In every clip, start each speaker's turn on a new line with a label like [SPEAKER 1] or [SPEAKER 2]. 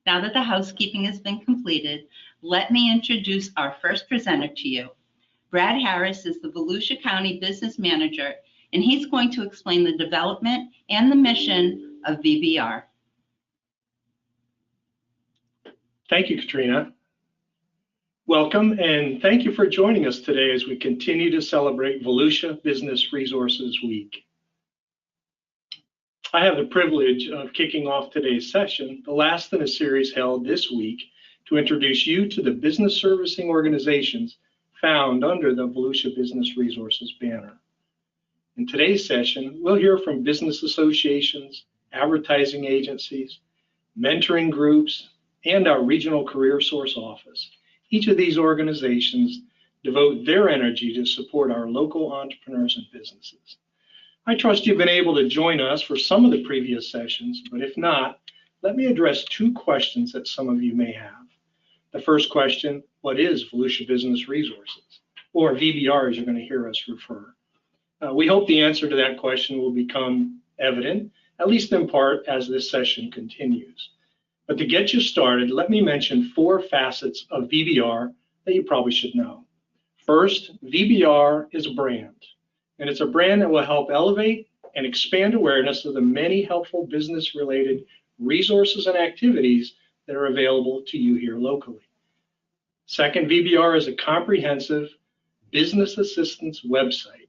[SPEAKER 1] Now that the housekeeping has been completed, let me introduce our first presenter to you. Brad Harris is the Volusia County Business Manager, and he's going to explain the development and the mission of VBR.
[SPEAKER 2] Thank you, Katrina. Welcome, and thank you for joining us today as we continue to celebrate Volusia Business Resources Week. I have the privilege of kicking off today's session, the last in a series held this week, to introduce you to the business servicing organizations found under the Volusia Business Resources banner. In today's session, we'll hear from business associations, advertising agencies, mentoring groups, and our regional CareerSource office. Each of these organizations devote their energy to support our local entrepreneurs and businesses. I trust you've been able to join us for some of the previous sessions, but if not, let me address two questions that some of you may have. The first question, what is Volusia Business Resources, or VBR as you're going to hear us refer? We hope the answer to that question will become evident, at least in part, as this session continues. But to get you started, let me mention four facets of VBR that you probably should know. First, VBR is a brand, and it's a brand that will help elevate and expand awareness of the many helpful business-related resources and activities that are available to you here locally. Second, VBR is a comprehensive business assistance website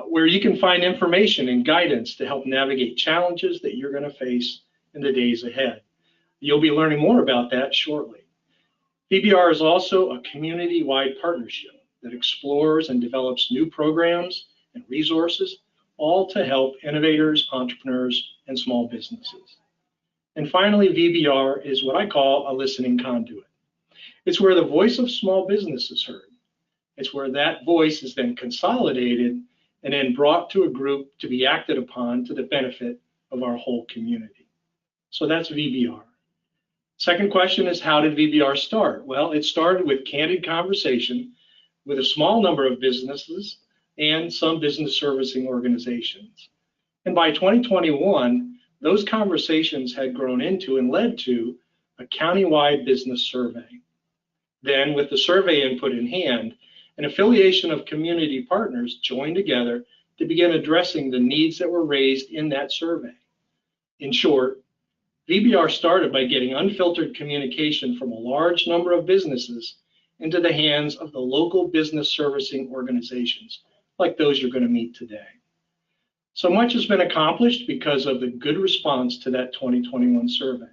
[SPEAKER 2] where you can find information and guidance to help navigate challenges that you're going to face in the days ahead. You'll be learning more about that shortly. VBR is also a community-wide partnership that explores and develops new programs and resources, all to help innovators, entrepreneurs, and small businesses. And finally, VBR is what I call a listening conduit. It's where the voice of small business is heard. It's where that voice is then consolidated and then brought to a group to be acted upon to the benefit of our whole community. So that's VBR. Second question is, how did VBR start? Well, it started with candid conversation with a small number of businesses and some business servicing organizations. And by 2021, those conversations had grown into and led to a countywide business survey. Then, with the survey input in hand, an affiliation of community partners joined together to begin addressing the needs that were raised in that survey. In short, VBR started by getting unfiltered communication from a large number of businesses into the hands of the local business servicing organizations, like those you're going to meet today. So much has been accomplished because of the good response to that 2021 survey.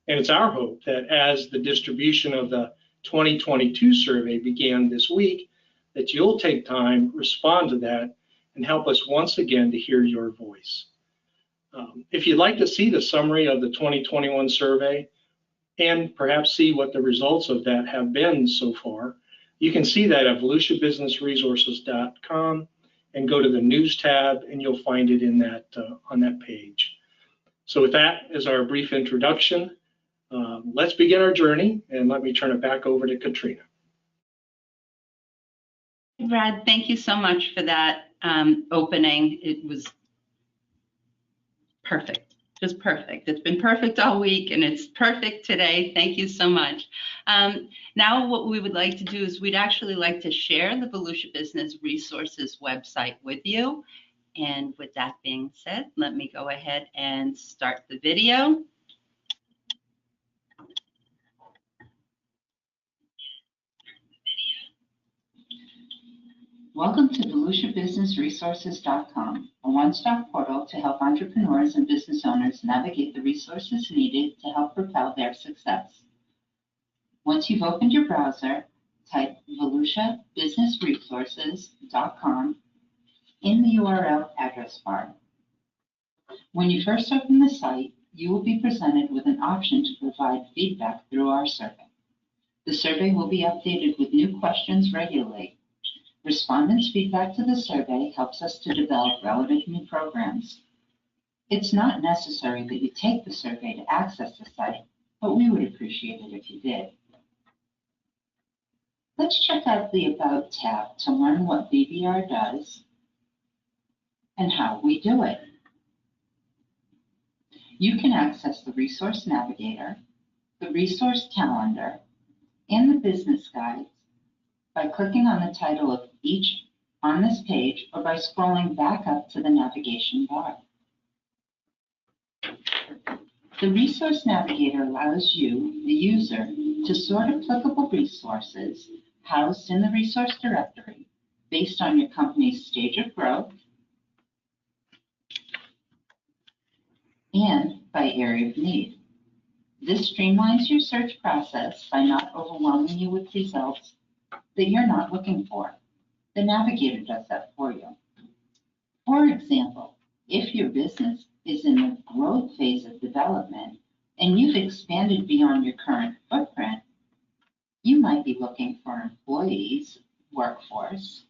[SPEAKER 2] And it's our hope that as the distribution of the 2022 survey began this week, that you'll take time, respond to that, and help us once again to hear your voice. If you'd like to see the summary of the 2021 survey and perhaps see what the results of that have been so far, you can see that at volusiabusinessresources.com and go to the news tab, and you'll find it in that on that page. So with that as our brief introduction, let's begin our journey, and let me turn it back over to Katrina.
[SPEAKER 1] Brad, thank you so much for that opening. It was perfect, just perfect. It's been perfect all week, and it's perfect today. Thank you so much. Now what we would like to do is we'd actually like to share the Volusia Business Resources website with you. And with that being said, let me go ahead and start the video.
[SPEAKER 3] Welcome to VolusiaBusinessResources.com, a one-stop portal to help entrepreneurs and business owners navigate the resources needed to help propel their success. Once you've opened your browser, type VolusiaBusinessResources.com in the URL address bar. When you first open the site, you will be presented with an option to provide feedback through our survey. The survey will be updated with new questions regularly. Respondents' feedback to the survey helps us to develop relevant new programs. It's not necessary that you take the survey to access the site, but we would appreciate it if you did. Let's check out the About tab to learn what VBR does and how we do it. You can access the Resource Navigator, the resource calendar, and the business guides by clicking on the title of each on this page or by scrolling back up to the navigation bar. The Resource Navigator allows you, the user, to sort applicable resources housed in the resource directory based on your company's stage of growth and by area of need. This streamlines your search process by not overwhelming you with results that you're not looking for. The Navigator does that for you. For example, if your business is in the growth phase of development and you've expanded beyond your current footprint, you might be looking for employees, workforce,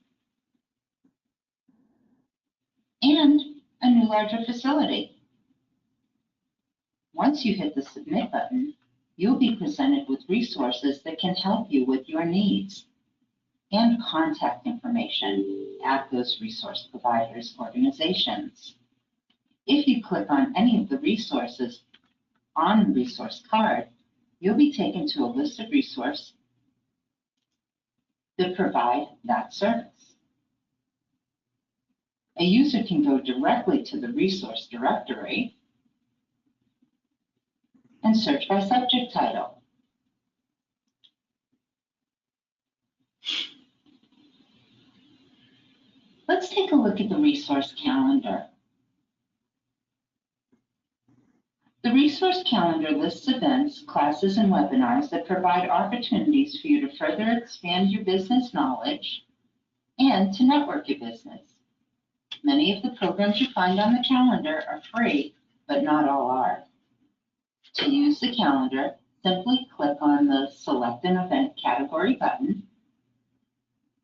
[SPEAKER 3] and a new larger facility. Once you hit the Submit button, you'll be presented with resources that can help you with your needs and contact information at those resource providers' organizations. If you click on any of the resources on the resource card, you'll be taken to a list of resources that provide that service. A user can go directly to the resource directory and search by subject title. Let's take a look at the resource calendar. The resource calendar lists events, classes, and webinars that provide opportunities for you to further expand your business knowledge and to network your business. Many of the programs you find on the calendar are free, but not all are. To use the calendar, simply click on the Select an Event category button,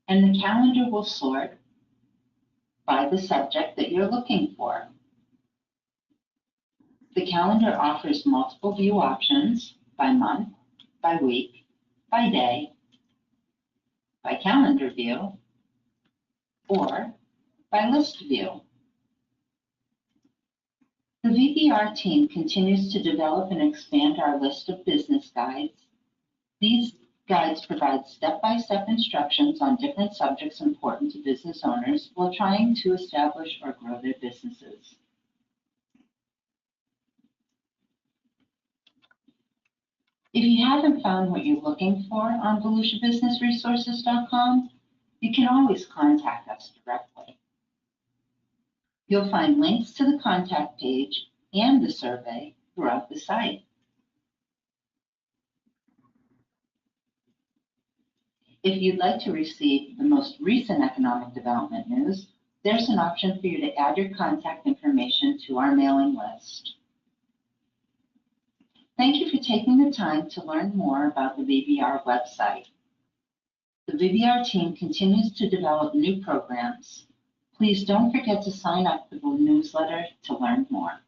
[SPEAKER 3] and the calendar will sort by the subject that you're looking for. The calendar offers multiple view options by month, by week, by day, by calendar view, or by list view. The VBR team continues to develop and expand our list of business guides. These guides provide step-by-step instructions on different subjects important to business owners while trying to establish or grow their businesses. If you haven't found what you're looking for on VolusiaBusinessResources.com, you can always contact us directly. You'll find links to the contact page and the survey throughout the site. If you'd like to receive the most recent economic development news, there's an option for you to add your contact information to our mailing list. Thank you for taking the time to learn more about the VBR website. The VBR team continues to develop new programs. Please don't forget to sign up for the newsletter to learn more.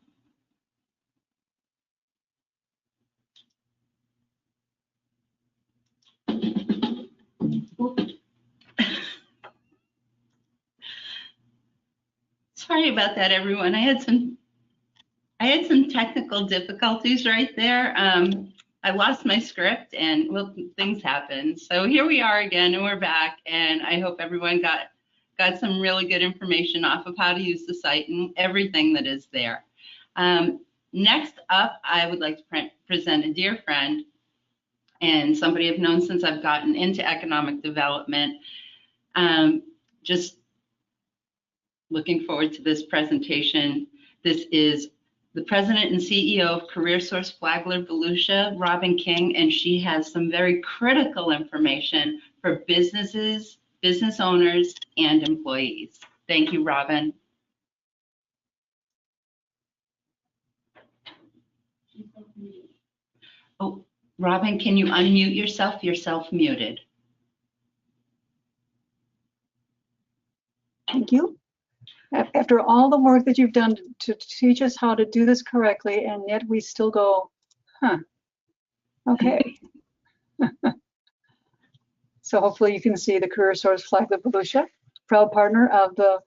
[SPEAKER 1] Sorry about that, everyone. I had some technical difficulties right there. I lost my script and well, things happen. So here we are again and we're back, and I hope everyone got some really good information off of how to use the site and everything that is there. Next up, I would like to present a dear friend and somebody I've known since I've gotten into economic development. Just looking forward to this presentation. This is the president and CEO of CareerSource Flagler, Volusia, Robin King, and she has some very critical information for businesses, business owners, and employees. Thank you, Robin. Oh, Robin, can you unmute yourself? You're self-muted.
[SPEAKER 4] Thank you. After all the work that you've done to teach us how to do this correctly, and yet we still go, huh, okay. So hopefully you can see the CareerSource Flagler Volusia, proud partner of the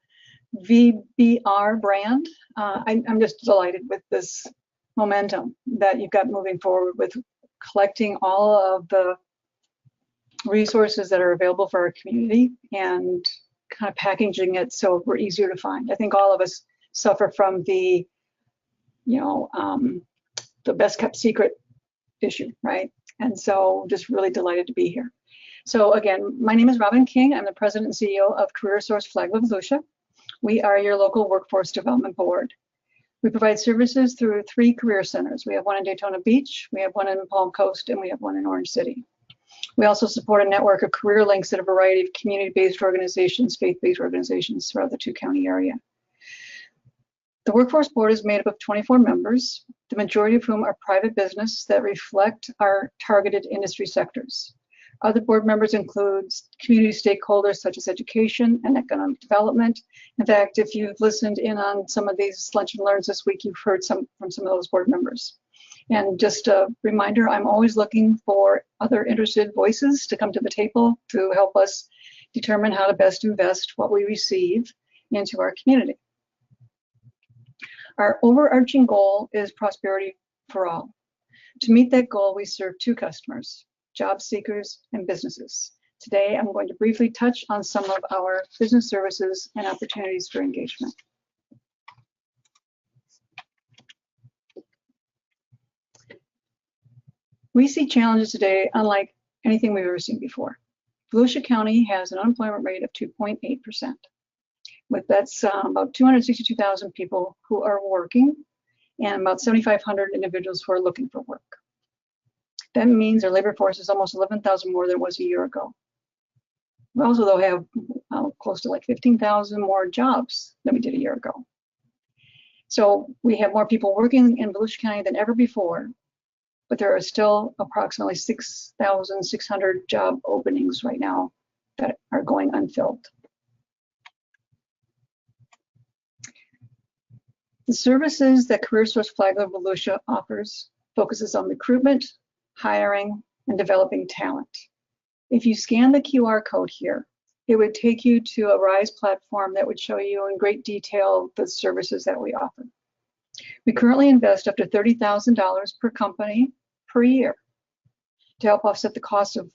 [SPEAKER 4] VBR brand. I'm just delighted with this momentum that you've got moving forward with collecting all of the resources that are available for our community and kind of packaging it so we're easier to find. I think all of us suffer from the, the best kept secret issue, right? And so just really delighted to be here. So again, my name is Robin King. I'm the president and CEO of CareerSource Flagler, Volusia. We are your local workforce development board. We provide services through 3 career centers. We have one in Daytona Beach, we have one in Palm Coast, and we have one in Orange City. We also support a network of career links at a variety of community-based organizations, faith-based organizations throughout the 2-county area. The Workforce Board is made up of 24 members, the majority of whom are private business that reflect our targeted industry sectors. Other board members include community stakeholders such as education and economic development. In fact, if you've listened in on some of these lunch and learns this week, you've heard from some of those board members. And just a reminder, I'm always looking for other interested voices to come to the table to help us determine how to best invest what we receive into our community. Our overarching goal is prosperity for all. To meet that goal, we serve 2 customers: job seekers and businesses. Today, I'm going to briefly touch on some of our business services and opportunities for engagement. We see challenges today unlike anything we've ever seen before. Volusia County has an unemployment rate of 2.8%. That's about 262,000 people who are working and about 7,500 individuals who are looking for work. That means our labor force is almost 11,000 more than it was a year ago. We also, though, have close to like 15,000 more jobs than we did a year ago. So we have more people working in Volusia County than ever before, but there are still approximately 6,600 job openings right now that are going unfilled. The services that CareerSource Flagler Volusia offers focuses on recruitment, hiring, and developing talent. If you scan the QR code here, it would take you to a RISE platform that would show you in great detail the services that we offer. We currently invest up to $30,000 per company per year to help offset the cost of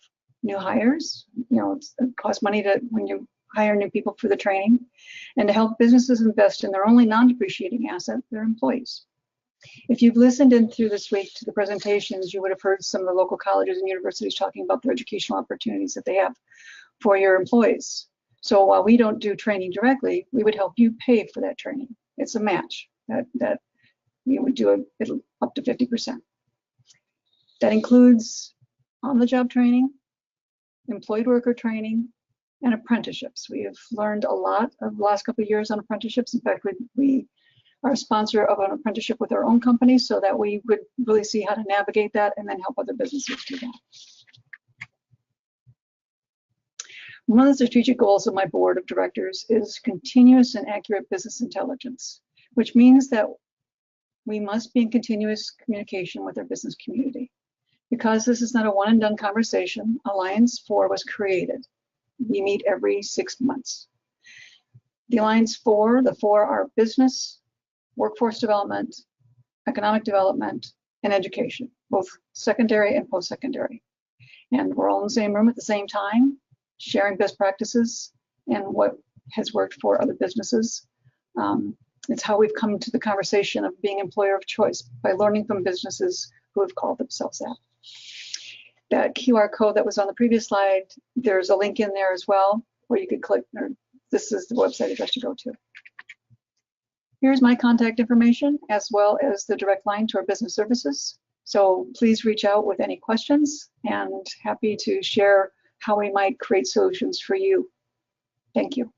[SPEAKER 4] new hires. It costs money when you hire new people for the training, and to help businesses invest in their only non-depreciating asset, their employees. If you've listened in through this week to the presentations, you would have heard some of the local colleges and universities talking about the educational opportunities that they have for your employees. So while we don't do training directly, we would help you pay for that training. It's a match that we would do it up to 50%. That includes on-the-job training, employed worker training, and apprenticeships. We have learned a lot of the last couple of years on apprenticeships. In fact, we are a sponsor of an apprenticeship with our own company so that we would really see how to navigate that and then help other businesses do that. One of the strategic goals of my board of directors is continuous and accurate business intelligence, which means that we must be in continuous communication with our business community. Because this is not a one and done conversation, Alliance 4 was created. We meet every 6 months. The Alliance 4, the 4 are business, workforce development, economic development, and education, both secondary and post-secondary. And we're all in the same room at the same time, sharing best practices and what has worked for other businesses. It's how we've come to the conversation of being employer of choice, by learning from businesses who have called themselves that. That QR code that was on the previous slide, there's a link in there as well, where you could click, or this is the website address to go to. Here's my contact information, as well as the direct line to our business services. So please reach out with any questions, and happy to share how we might create solutions for you. Thank you.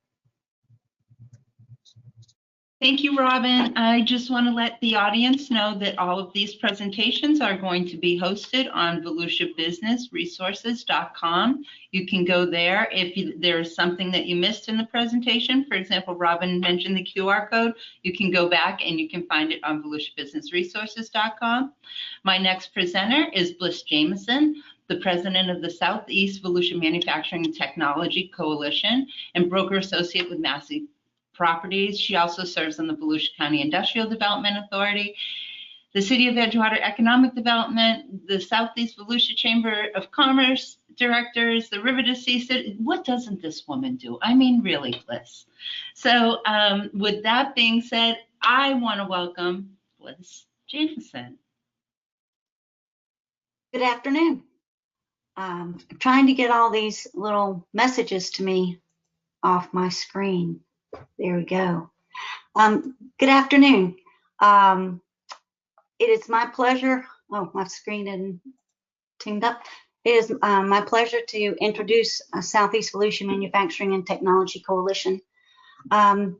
[SPEAKER 1] Thank you, Robin. I just want to let the audience know that all of these presentations are going to be hosted on VolusiaBusinessResources.com. You can go there if there's something that you missed in the presentation. For example, Robin mentioned the QR code. You can go back and you can find it on VolusiaBusinessResources.com. My next presenter is Bliss Jamison, the president of the Southeast Volusia Manufacturing Technology Coalition and broker associate with Massey Properties. She also serves on the Volusia County Industrial Development Authority. the City of Edgewater Economic Development, the Southeast Volusia Chamber of Commerce directors, the River to Sea City. What doesn't this woman do? I mean, really, Bliss. So with that being said, I want to welcome Bliss Jamison.
[SPEAKER 5] Good afternoon. I'm trying to get all these little messages to me off my screen. There we go. Good afternoon. It is my pleasure. Oh, my screen isn't tuned up. It is my pleasure to introduce Southeast Volusia Manufacturing and Technology Coalition.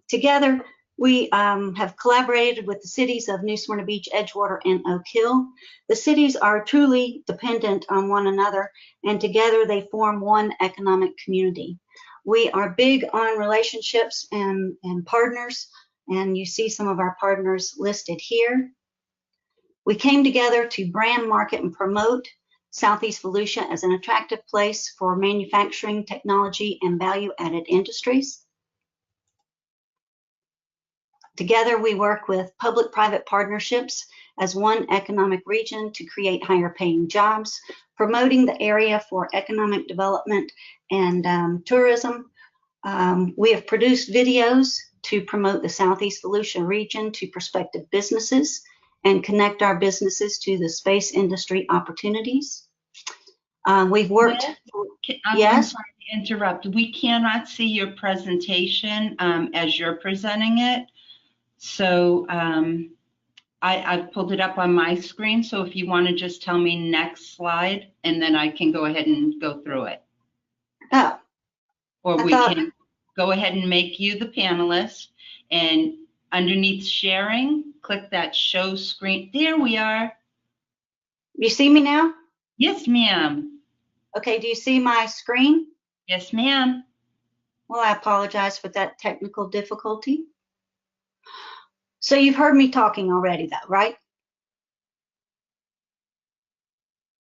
[SPEAKER 5] Together, we have collaborated with the cities of New Smyrna Beach, Edgewater, and Oak Hill. The cities are truly dependent on one another, and together they form one economic community. We are big on relationships and partners, and you see some of our partners listed here. We came together to brand, market, and promote Southeast Volusia as an attractive place for manufacturing, technology, and value-added industries. Together, we work with public-private partnerships as one economic region to create higher-paying jobs, promoting the area for economic development and tourism. We have produced videos to promote the Southeast Volusia region to prospective businesses and connect our businesses to the space industry opportunities. We've worked. Yes?
[SPEAKER 1] I'm sorry to interrupt. We cannot see your presentation as you're presenting it. So I've pulled it up on my screen. So if you want to just tell me next slide, and then I can go ahead and go through it.
[SPEAKER 5] Oh.
[SPEAKER 1] Or we can go ahead and make you the panelist, and underneath sharing, click that show screen. There we are.
[SPEAKER 5] You see me now?
[SPEAKER 1] Yes, ma'am.
[SPEAKER 5] Okay, do you see my screen?
[SPEAKER 1] Yes, ma'am.
[SPEAKER 5] Well, I apologize for that technical difficulty. So you've heard me talking already though, right?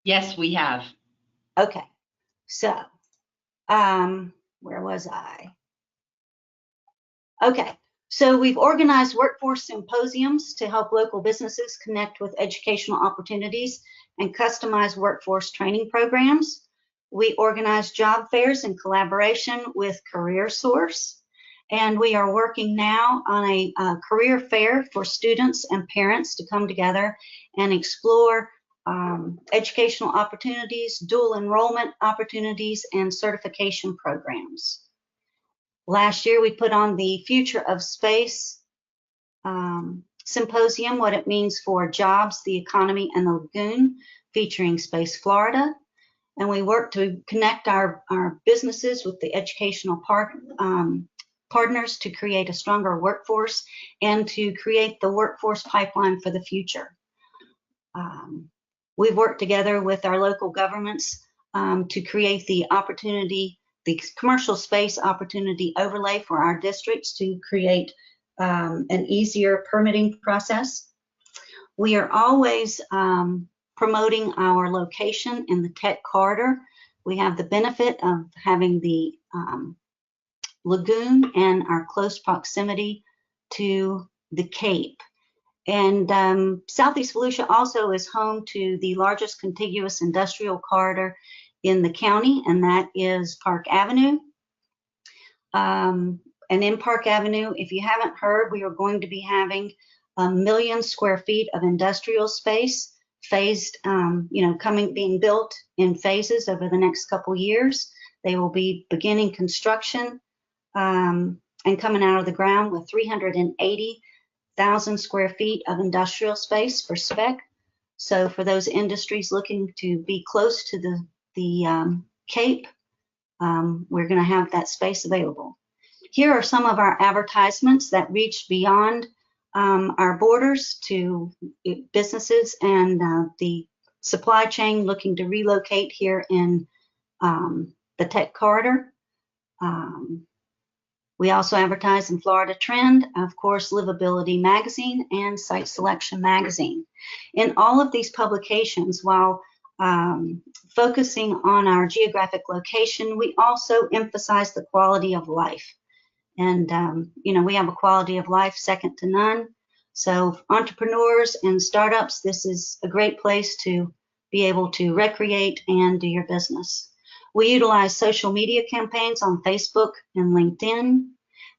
[SPEAKER 1] Yes, we have.
[SPEAKER 5] Okay, so where was I? Okay, so we've organized workforce symposiums to help local businesses connect with educational opportunities and customize workforce training programs. We organize job fairs in collaboration with CareerSource. And we are working now on a career fair for students and parents to come together and explore educational opportunities, dual enrollment opportunities, and certification programs. Last year, we put on the Future of Space Symposium, what it means for jobs, the economy, and the lagoon, featuring Space Florida. And we work to connect our businesses with the educational partners to create a stronger workforce and to create the workforce pipeline for the future. We've worked together with our local governments to create the opportunity, the commercial space opportunity overlay for our districts to create an easier permitting process. We are always promoting our location in the tech corridor. We have the benefit of having the lagoon and our close proximity to the Cape. And Southeast Volusia also is home to the largest contiguous industrial corridor in the county, and that is Park Avenue. And in Park Avenue, if you haven't heard, we are going to be having 1 million square feet of industrial space phased, being built in phases over the next couple years. They will be beginning construction and coming out of the ground with 380,000 square feet of industrial space for spec. So for those industries looking to be close to the Cape, we're going to have that space available. Here are some of our advertisements that reach beyond our borders to businesses and the supply chain looking to relocate here in the tech corridor. We also advertise in Florida Trend, of course, Livability Magazine and Site Selection Magazine. In all of these publications, while focusing on our geographic location, we also emphasize the quality of life. And, we have a quality of life second to none. So entrepreneurs and startups, this is a great place to be able to recreate and do your business. We utilize social media campaigns on Facebook and LinkedIn.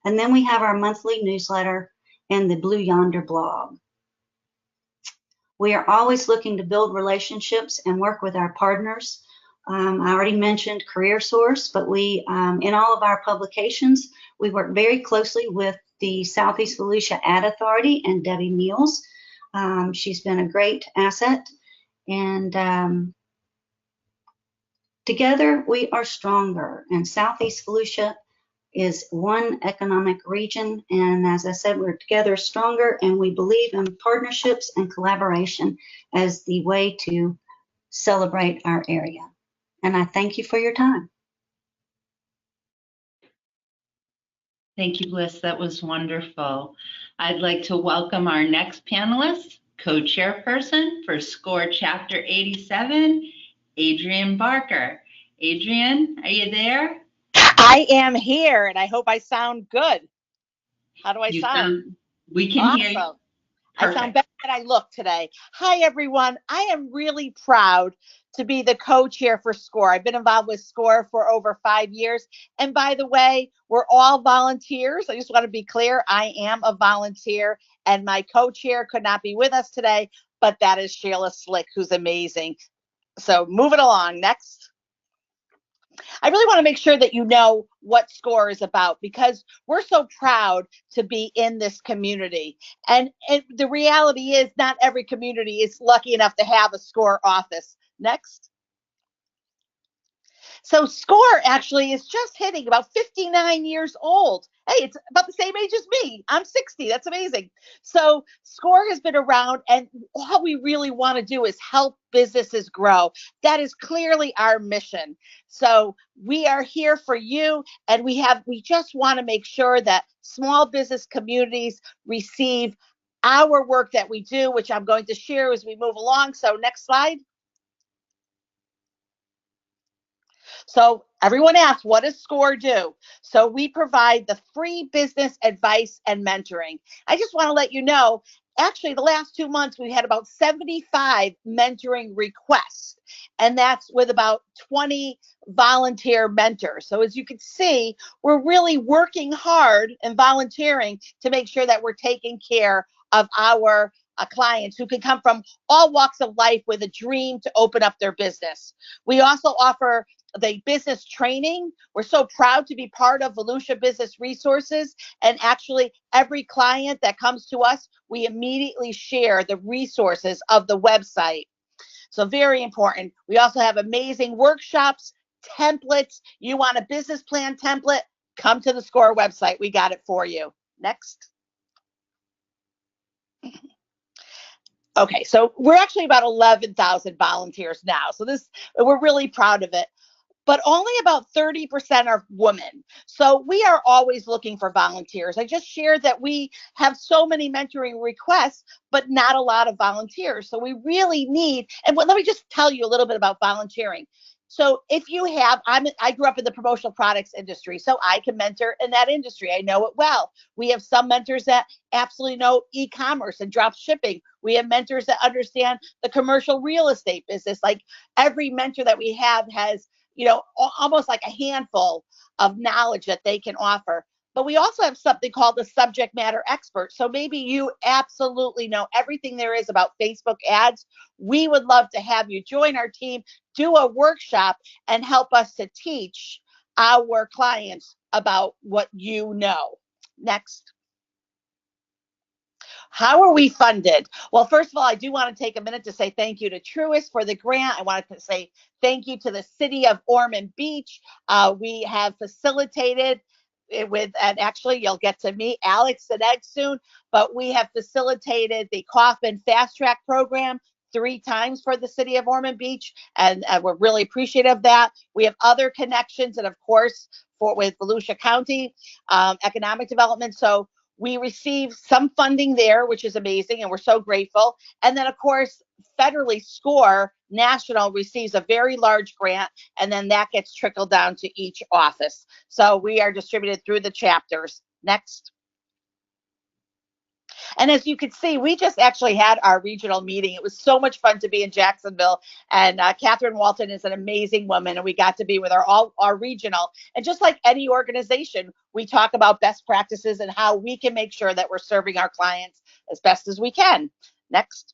[SPEAKER 5] And then we have our monthly newsletter and the Blue Yonder blog. We are always looking to build relationships and work with our partners. I already mentioned CareerSource, but we, in all of our publications, we work very closely with the Southeast Volusia Ad Authority and Debbie Meihls. She's been a great asset. And together we are stronger. And Southeast Volusia is one economic region. And as I said, we're together stronger, and we believe in partnerships and collaboration as the way to celebrate our area. And I thank you for your time.
[SPEAKER 1] Thank you, Bliss. That was wonderful. I'd like to welcome our next panelist, co-chairperson for SCORE Chapter 87, Adrienne Barker. Adrienne, are you there?
[SPEAKER 6] I am here, and I hope I sound good. How do I sound?
[SPEAKER 1] We can hear you.
[SPEAKER 6] Awesome.
[SPEAKER 1] Perfect.
[SPEAKER 6] I sound better than I look today. Hi, everyone. I am really proud to be the co-chair for SCORE. I've been involved with SCORE for over 5 years. And by the way, we're all volunteers. I just want to be clear. I am a volunteer, and my co-chair could not be with us today, but that is Sheila Slick, who's amazing. So moving along. Next. I really want to make sure that you know what SCORE is about, because we're so proud to be in this community. And the reality is not every community is lucky enough to have a SCORE office. Next. So SCORE actually is just hitting about 59 years old. Hey, it's about the same age as me. I'm 60. That's amazing. So SCORE has been around, and all we really want to do is help businesses grow. That is clearly our mission. So we are here for you, and we just want to make sure that small business communities receive our work that we do, which I'm going to share as we move along. So next slide. So everyone asks, what does SCORE do? So we provide the free business advice and mentoring. I just want to let you know, actually, the last 2 months, we've had about 75 mentoring requests, and that's with about 20 volunteer mentors. So as you can see, we're really working hard and volunteering to make sure that we're taking care of our clients who can come from all walks of life with a dream to open up their business. We also offer the business training. We're so proud to be part of Volusia Business Resources, and actually every client that comes to us, we immediately share the resources of the website. So very important. We also have amazing workshops, templates. You want a business plan template? Come to the SCORE website. We got it for you. Next. Okay, so we're actually about 11,000 volunteers now. So we're really proud of it. But only about 30% are women. So we are always looking for volunteers. I just shared that we have so many mentoring requests, but not a lot of volunteers. So we really need, and let me just tell you a little bit about volunteering. So if you have, I grew up in the promotional products industry, so I can mentor in that industry. I know it well. We have some mentors that absolutely know e-commerce and drop shipping. We have mentors that understand the commercial real estate business. Like every mentor that we have has, almost like a handful of knowledge that they can offer. But we also have something called the subject matter expert. So maybe you absolutely know everything there is about Facebook ads. We would love to have you join our team, do a workshop, and help us to teach our clients about what you know. Next. How are we funded? Well, first of all, I do want to take a minute to say thank you to Truist for the grant. I wanted to say thank you to the city of Ormond Beach. We have facilitated with, and actually you'll get to meet Alex Szinegh soon, but we have facilitated the Kaufman Fast Track program 3 times for the city of Ormond Beach, and we're really appreciative of that. We have other connections, and of course, with Volusia County Economic Development. So we receive some funding there, which is amazing, and we're so grateful. And then, of course, federally, SCORE National receives a very large grant, and then that gets trickled down to each office. So we are distributed through the chapters. Next. And as you can see, we just actually had our regional meeting. It was so much fun to be in Jacksonville. And Catherine Walton is an amazing woman, and we got to be with our regional. And just like any organization, we talk about best practices and how we can make sure that we're serving our clients as best as we can. Next.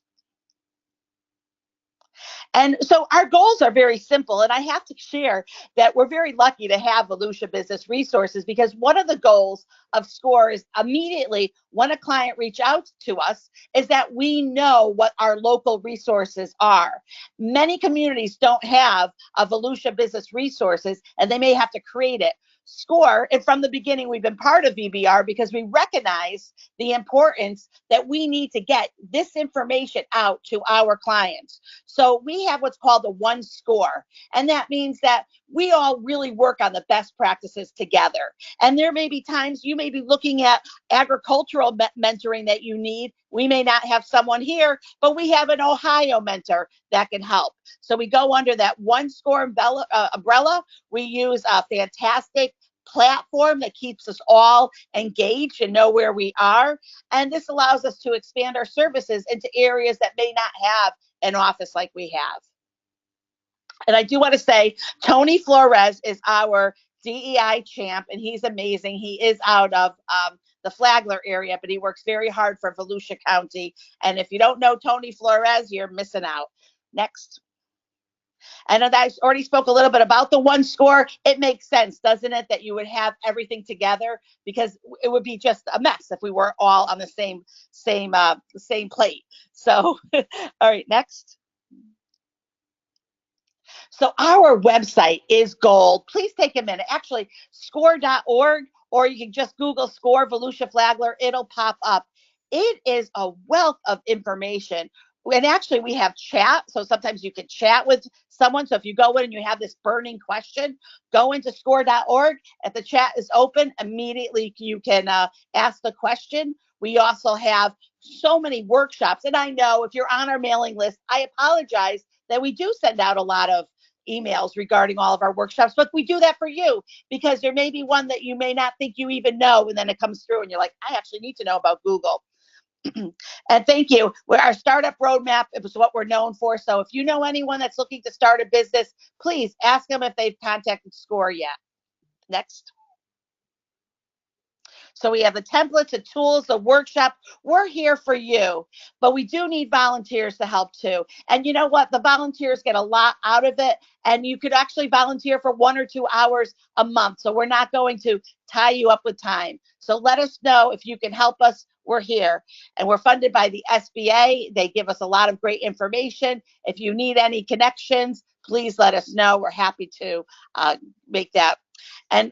[SPEAKER 6] And so our goals are very simple. And I have to share that we're very lucky to have Volusia Business Resources, because one of the goals of SCORE is immediately when a client reach out to us is that we know what our local resources are. Many communities don't have a Volusia Business Resources, and they may have to create it. SCORE, and from the beginning, we've been part of VBR because we recognize the importance that we need to get this information out to our clients. So we have what's called the one SCORE, and that means that we all really work on the best practices together. And there may be times you may be looking at agricultural mentoring that you need. We may not have someone here, but we have an Ohio mentor that can help. So we go under that one SCORE umbrella. We use a fantastic platform that keeps us all engaged and know where we are. And this allows us to expand our services into areas that may not have an office like we have. And I do want to say, Tony Flores is our DEI champ, and he's amazing. He is out of the Flagler area, but he works very hard for Volusia County. And if you don't know Tony Flores, you're missing out. Next. And I already spoke a little bit about the one SCORE. It makes sense, doesn't it, that you would have everything together, because it would be just a mess if we were all on the same plate. So, all right, next. So our website is gold. Please take a minute. Actually, score.org, or you can just Google SCORE Volusia Flagler. It'll pop up. It is a wealth of information. And actually, we have chat. So sometimes you can chat with someone. So if you go in and you have this burning question, go into score.org. If the chat is open, immediately you can ask the question. We also have so many workshops. And I know if you're on our mailing list, I apologize that we do send out a lot of emails regarding all of our workshops, but we do that for you because there may be one that you may not think you even know, and then it comes through and you're like, I actually need to know about Google. And thank you. Our startup roadmap is what we're known for. So if you know anyone that's looking to start a business, please ask them if they've contacted SCORE yet. Next. So we have the templates, the tools, the workshop. We're here for you, but we do need volunteers to help too. And you know what? The volunteers get a lot out of it, and you could actually volunteer for 1 or 2 hours a month. So we're not going to tie you up with time. So let us know if you can help us. We're here, and we're funded by the SBA. They give us a lot of great information. If you need any connections, please let us know. We're happy to make that. And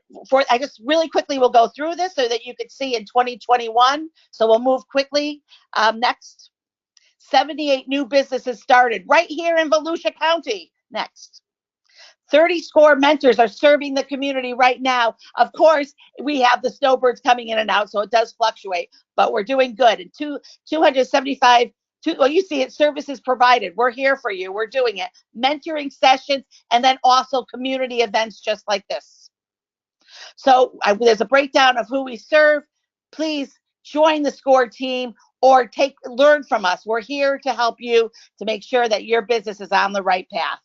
[SPEAKER 6] I just really quickly will go through this so that you can see in 2021. So we'll move quickly. Next, 78 new businesses started right here in Volusia County. Next. 30 SCORE mentors are serving the community right now. Of course, we have the snowbirds coming in and out, so it does fluctuate, but we're doing good. And 275, well, you see it, services provided. We're here for you. We're doing it. Mentoring sessions, and then also community events just like this. So there's a breakdown of who we serve. Please join the SCORE team or learn from us. We're here to help you to make sure that your business is on the right path.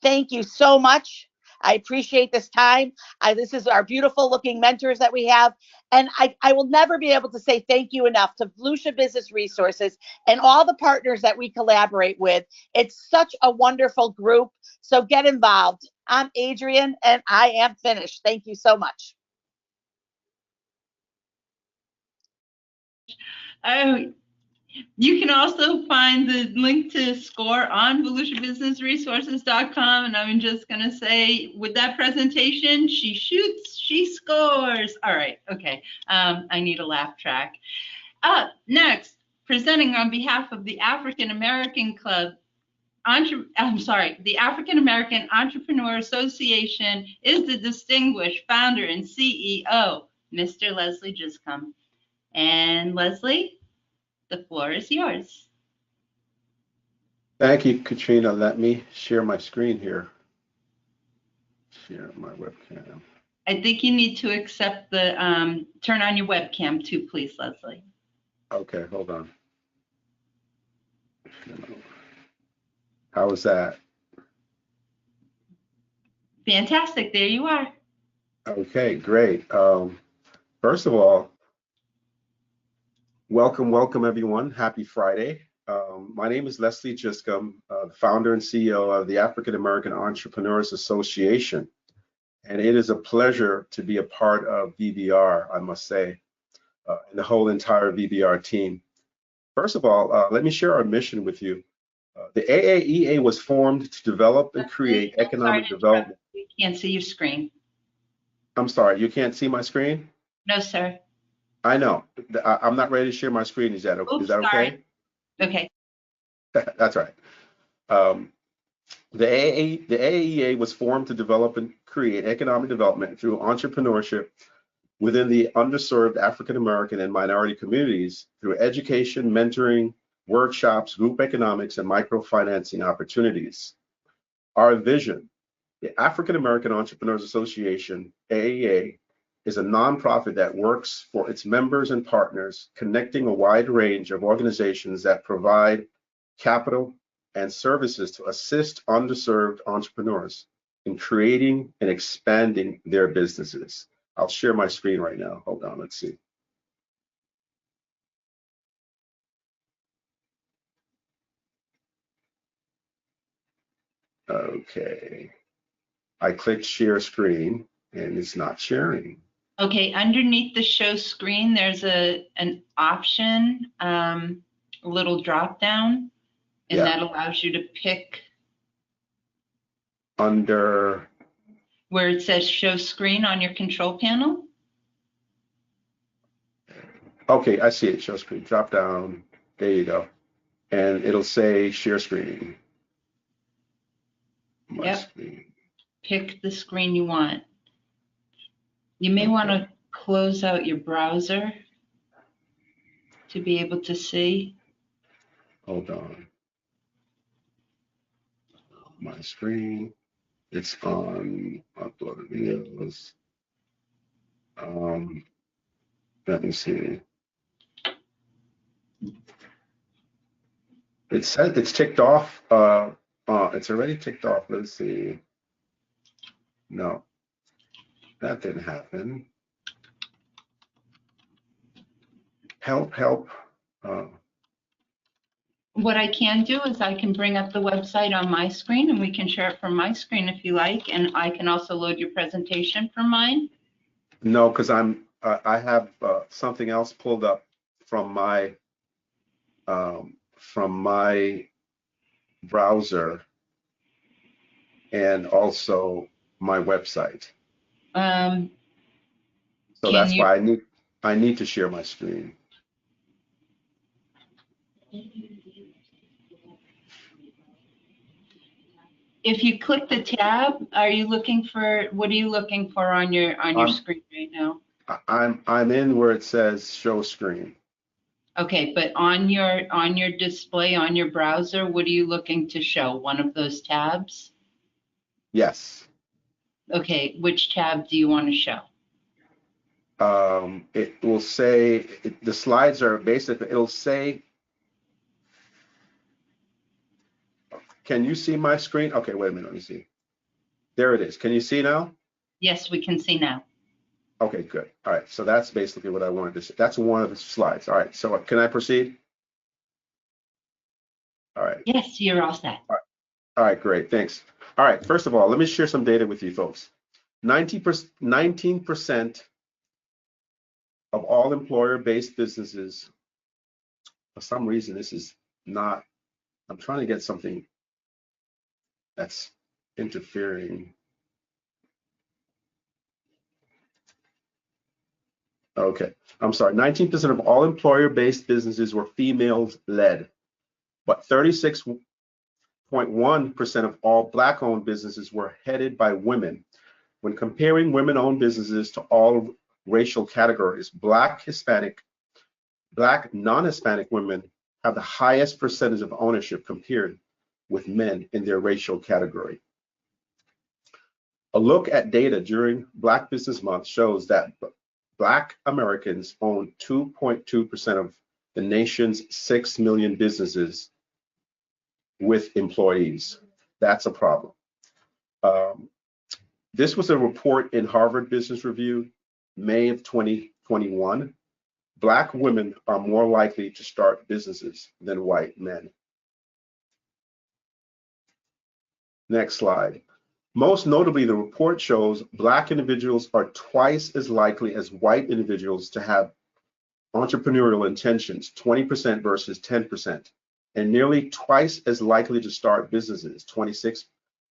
[SPEAKER 6] Thank you so much. I appreciate this time. This is our beautiful looking mentors that we have. And I will never be able to say thank you enough to Volusia Business Resources and all the partners that we collaborate with. It's such a wonderful group. So get involved. I'm Adrienne, and I am finished. Thank you so much.
[SPEAKER 1] You can also find the link to SCORE on VolusiaBusinessResources.com. And I'm just going to say, with that presentation, she shoots, she scores. All right. Okay. I need a laugh track. Next, presenting on behalf of the African American Club, the African American Entrepreneur Association is the distinguished founder and CEO, Mr. Leslie Giscombe. And Leslie, the floor is yours.
[SPEAKER 7] Thank you, Katrina. Let me share my screen here. Share my webcam.
[SPEAKER 1] I think you need to accept the, turn on your webcam too, please, Leslie.
[SPEAKER 7] Okay, hold on. How was that?
[SPEAKER 1] Fantastic. There you are.
[SPEAKER 7] Okay, great. First of all, welcome everyone. Happy Friday. My name is Leslie Giscombe, the founder and CEO of the African American Entrepreneurs Association. And it is a pleasure to be a part of VBR, I must say, and the whole entire VBR team. First of all, let me share our mission with you. The AAEA was formed to develop and create economic development.
[SPEAKER 1] We can't see your screen.
[SPEAKER 7] I'm sorry, you can't see my screen?
[SPEAKER 1] No, sir.
[SPEAKER 7] I know. I'm not ready to share my screen. Is that okay?
[SPEAKER 1] Sorry. Okay.
[SPEAKER 7] That's right. The AAEA was formed to develop and create economic development through entrepreneurship within the underserved African American and minority communities through education, mentoring, workshops, group economics, and microfinancing opportunities. Our vision, the African American Entrepreneurs Association, AAEA, is a nonprofit that works for its members and partners, connecting a wide range of organizations that provide capital and services to assist underserved entrepreneurs in creating and expanding their businesses. I'll share my screen right now. Hold on, let's see. Okay. I clicked share screen and it's not sharing.
[SPEAKER 1] Okay, underneath the show screen, there's an option, a little drop down, and that allows you to pick
[SPEAKER 7] under
[SPEAKER 1] where it says show screen on your control panel.
[SPEAKER 7] Okay, I see it, show screen, drop down, there you go. And it'll say share screen.
[SPEAKER 1] Screen. Pick the screen you want. You may want to close out your browser to be able to see.
[SPEAKER 7] Hold on. My screen, it's on uploaded videos. Let me see. It says it's ticked off. It's already ticked off. Let's see. No, that didn't happen. Help.
[SPEAKER 1] What I can do is I can bring up the website on my screen and we can share it from my screen if you like, and I can also load your presentation from mine.
[SPEAKER 7] No, because I have something else pulled up from my browser and also my website. So that's why I need to share my screen.
[SPEAKER 1] If you click the tab, what are you looking for on your screen right now?
[SPEAKER 7] I'm in where it says show screen.
[SPEAKER 1] Okay, but on your display on your browser, what are you looking to show? One of those tabs?
[SPEAKER 7] Yes.
[SPEAKER 1] Okay, which tab do you want to show?
[SPEAKER 7] It will say the slides are basically, it'll say, can you see my screen? Okay, wait a minute, let me see. There it is. Can you see now?
[SPEAKER 1] Yes, we can see now.
[SPEAKER 7] Okay, good. All right, so that's basically what I wanted to say. That's one of the slides. All right, so can I proceed? All right.
[SPEAKER 1] Yes, you're all set.
[SPEAKER 7] All right, great, thanks. All right, first of all, let me share some data with you folks. 19% of all employer-based businesses, for some reason, this is not, I'm trying to get something that's interfering. Okay, I'm sorry, 19% of all employer-based businesses were females-led, but 36.1% of all Black-owned businesses were headed by women. When comparing women-owned businesses to all racial categories, Black, non-Hispanic women have the highest percentage of ownership compared with men in their racial category. A look at data during Black Business Month shows that Black Americans own 2.2% of the nation's 6 million businesses with employees. That's a problem. This was a report in Harvard Business Review, May of 2021. Black women are more likely to start businesses than white men. Next slide. Most notably, the report shows Black individuals are twice as likely as white individuals to have entrepreneurial intentions, 20% versus 10%, and nearly twice as likely to start businesses, 26%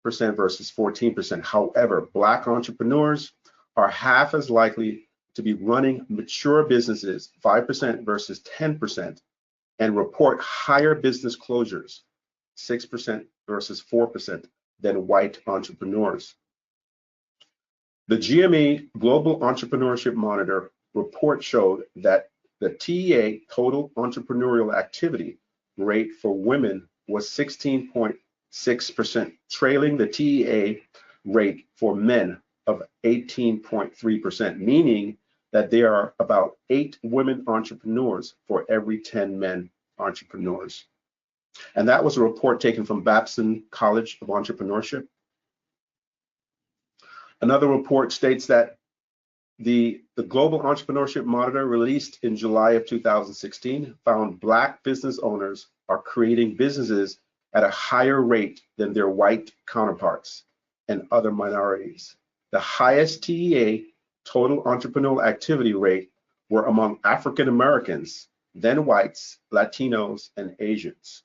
[SPEAKER 7] versus 14%. However, Black entrepreneurs are half as likely to be running mature businesses, 5% versus 10%, and report higher business closures, 6% versus 4%, than white entrepreneurs. The GME Global Entrepreneurship Monitor report showed that the TEA total entrepreneurial activity rate for women was 16.6%, trailing the TEA rate for men of 18.3%, meaning that there are about 8 women entrepreneurs for every 10 men entrepreneurs. And that was a report taken from Babson College of Entrepreneurship. Another report states that the Global Entrepreneurship Monitor, released in July of 2016, found Black business owners are creating businesses at a higher rate than their white counterparts and other minorities. The highest TEA total entrepreneurial activity rate were among African Americans, then whites, Latinos, and Asians.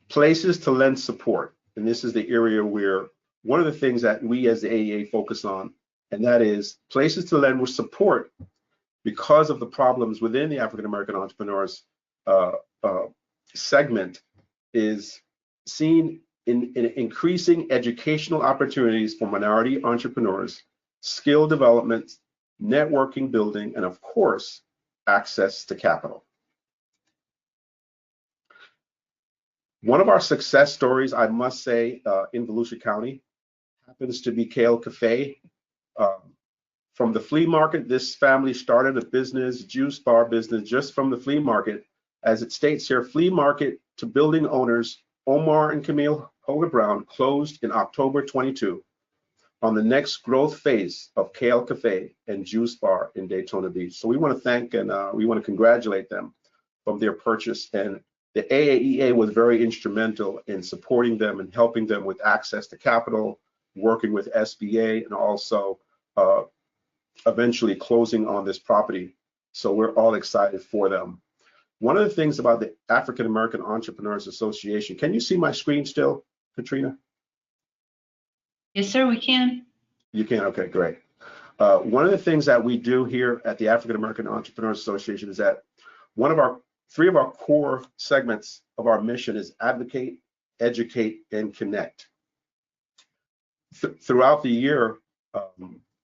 [SPEAKER 7] Places to lend support, and this is the area where one of the things that we as the AEA focus on, and that is places to lend with support because of the problems within the African American entrepreneurs segment, is seen in increasing educational opportunities for minority entrepreneurs, skill development, networking building, and of course, access to capital. One of our success stories, I must say, in Volusia County happens to be Kale Cafe. From the flea market, this family started a business, juice bar business, just from the flea market. As it states here, flea market to building owners, Omar and Camille Holder Brown, closed in October 22 on the next growth phase of Kale Cafe and Juice Bar in Daytona Beach. So we want to thank and we want to congratulate them from their purchase. And the AAEA was very instrumental in supporting them and helping them with access to capital, working with SBA, and also eventually closing on this property. So we're all excited for them. One of the things about the African American Entrepreneurs Association, can you see my screen still, Katrina?
[SPEAKER 1] Yes, sir, we can.
[SPEAKER 7] You can, okay, great. One of the things that we do here at the African American Entrepreneurs Association is that three of our core segments of our mission is advocate, educate, and connect. Throughout the year,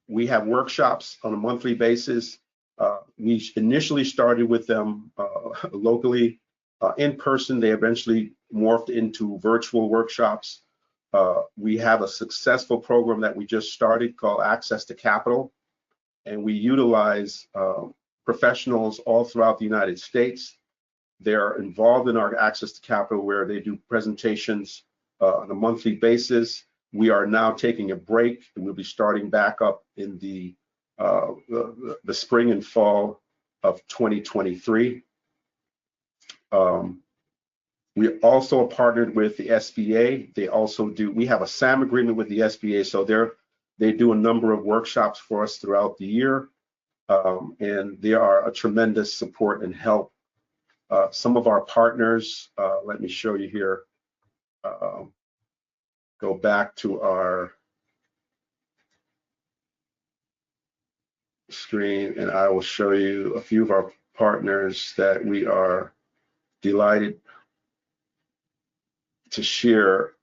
[SPEAKER 7] we have workshops on a monthly basis. We initially started with them locally, in person. They eventually morphed into virtual workshops. We have a successful program that we just started called Access to Capital, and we utilize professionals all throughout the United States. They're involved in our Access to Capital, where they do presentations on a monthly basis. We are now taking a break, and we'll be starting back up in the spring and fall of 2023. We also partnered with the SBA. We have a SAM agreement with the SBA, so they do a number of workshops for us throughout the year, and they are a tremendous support and help. Some of our partners, let me show you here. Go back to our screen, and I will show you a few of our partners that we are delighted to share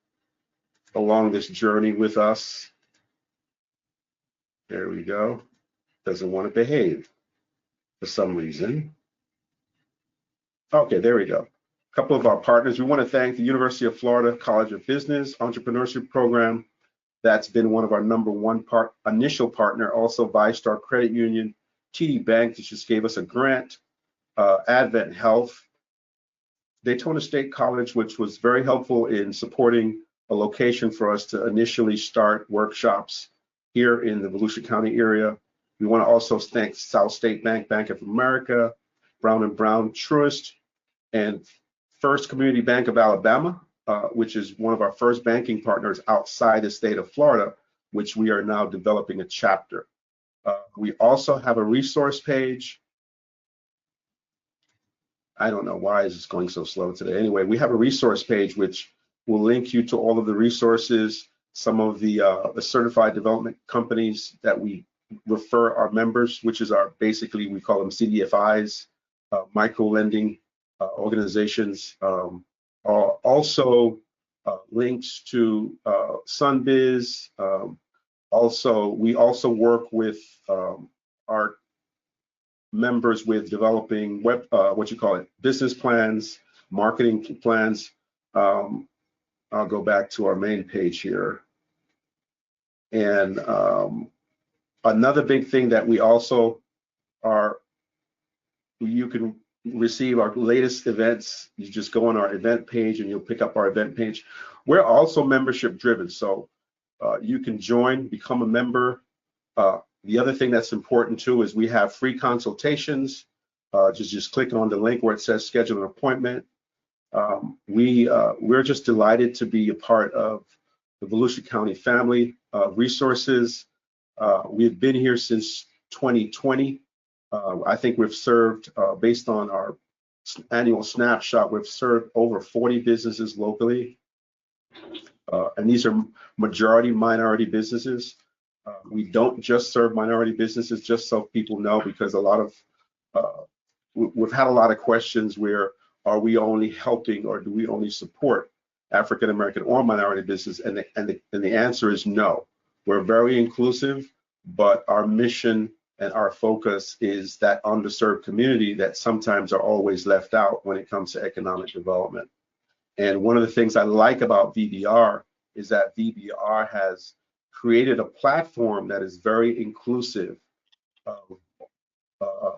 [SPEAKER 7] along this journey with us. There we go. Doesn't want to behave for some reason. Okay, there we go. A couple of our partners. We want to thank the University of Florida College of Business Entrepreneurship Program. That's been one of our #1 initial partner. Also, ViStar Credit Union, TD Bank that just gave us a grant, Advent Health, Daytona State College, which was very helpful in supporting a location for us to initially start workshops here in the Volusia County area. We want to also thank South State Bank, Bank of America, Brown & Brown, Truist, and First Community Bank of Alabama, which is one of our first banking partners outside the state of Florida, which we are now developing a chapter. We also have a resource page. I don't know why is this going so slow today. Anyway, we have a resource page which will link you to all of the resources, some of the certified development companies that we refer our members, which is our, basically we call them CDFIs, micro lending organizations. Also links to SunBiz. We also work with our members with developing business plans, marketing plans. I'll go back to our main page here. And another big thing that we also are, you can receive our latest events. You just go on our event page and you'll pick up our event page. We're also membership driven, so you can join, become a member. The other thing that's important too is we have free consultations. Just click on the link where it says schedule an appointment. We're just delighted to be a part of the Volusia County family resources. We've been here since 2020. I think we've served, based on our annual snapshot, we've served over 40 businesses locally. And these are majority minority businesses. We don't just serve minority businesses, just so people know, because a lot of, we've had a lot of questions where, are we only helping or do we only support African American or minority business? And the answer is no. We're very inclusive, but our mission and our focus is that underserved community that sometimes are always left out when it comes to economic development. And one of the things I like about VBR is that VBR has created a platform that is very inclusive of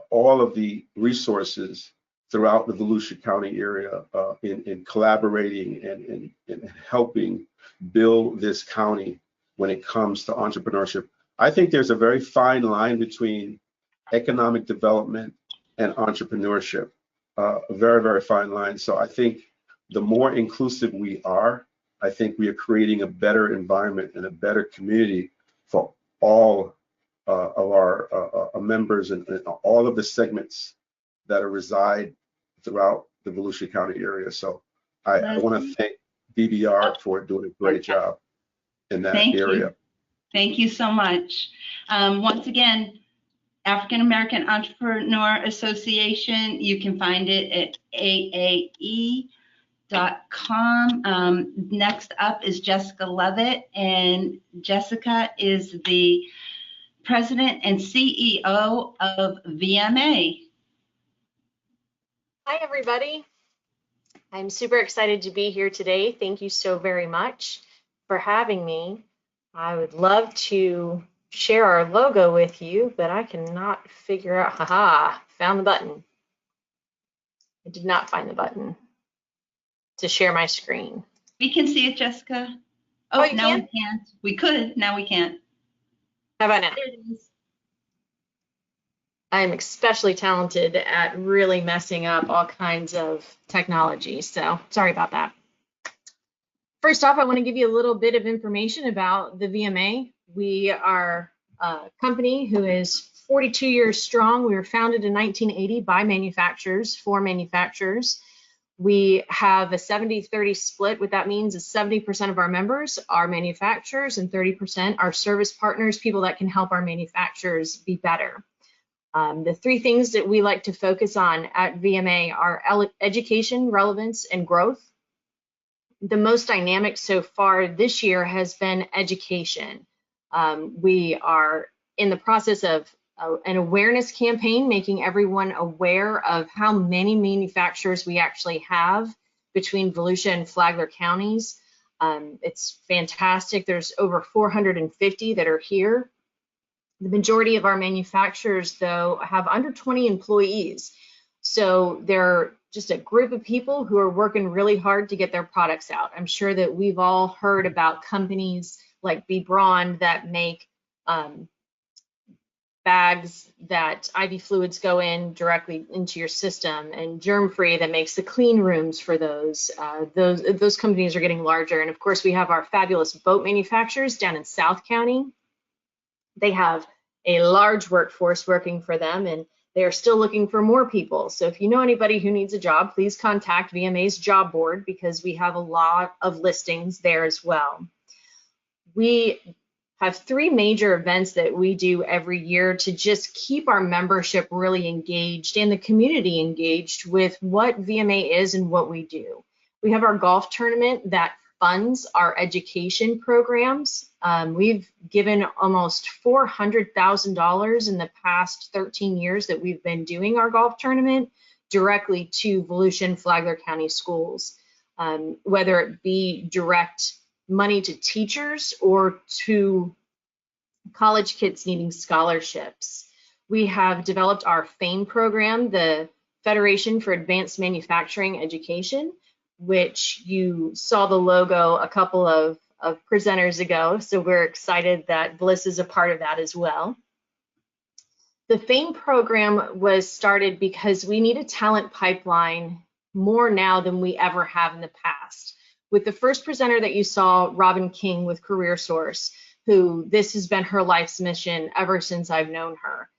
[SPEAKER 7] all of the resources throughout the Volusia County area in collaborating and helping build this county when it comes to entrepreneurship. I think there's a very fine line between economic development and entrepreneurship, a very, very fine line. So I think the more inclusive we are, I think we are creating a better environment and a better community for all of our members and all of the segments that reside throughout the Volusia County area. So I want to thank VBR for doing a great job in that area.
[SPEAKER 1] Thank you so much. Once again, African American Entrepreneur Association, you can find it at AAE.com. Next up is Jessica Lovatt, and Jessica is the President and CEO of VMA.
[SPEAKER 8] Hi, everybody. I'm super excited to be here today. Thank you so very much for having me. I would love to share our logo with you, but I cannot figure out, found the button. I did not find the button to share my screen.
[SPEAKER 1] We can see it, Jessica.
[SPEAKER 8] Oh, you
[SPEAKER 1] now
[SPEAKER 8] can?
[SPEAKER 1] we can't. We could, now we can't.
[SPEAKER 8] How about now?
[SPEAKER 1] There it is.
[SPEAKER 8] I'm especially talented at really messing up all kinds of technology, so sorry about that. First off, I want to give you a little bit of information about the VMA. We are a company who is 42 years strong. We were founded in 1980 by manufacturers, for manufacturers. We have a 70-30 split. What that means is 70% of our members are manufacturers and 30% are service partners, people that can help our manufacturers be better. The three things that we like to focus on at VMA are education, relevance, and growth. The most dynamic so far this year has been education. We are in the process of an awareness campaign, making everyone aware of how many manufacturers we actually have between Volusia and Flagler counties. It's fantastic. There's over 450 that are here. The majority of our manufacturers, though, have under 20 employees. So they're just a group of people who are working really hard to get their products out. I'm sure that we've all heard about companies like B. Braun that make bags that IV fluids go in directly into your system, and Germ-Free that makes the clean rooms for those. Those companies are getting larger. And of course, we have our fabulous boat manufacturers down in South County. They have a large workforce working for them, and they are still looking for more people. So if you know anybody who needs a job, please contact VMA's job board, because we have a lot of listings there as well. We have 3 major events that we do every year to just keep our membership really engaged and the community engaged with what VMA is and what we do. We have our golf tournament that funds our education programs. We've given almost $400,000 in the past 13 years that we've been doing our golf tournament directly to Volusia and Flagler County schools, whether it be direct money to teachers or to college kids needing scholarships. We have developed our FAME program, the Federation for Advanced Manufacturing Education, which you saw the logo a couple of presenters ago. So we're excited that Bliss is a part of that as well. The FAME program was started because we need a talent pipeline more now than we ever have in the past. With the first presenter that you saw, Robin King with CareerSource, who this has been her life's mission ever since I've known her.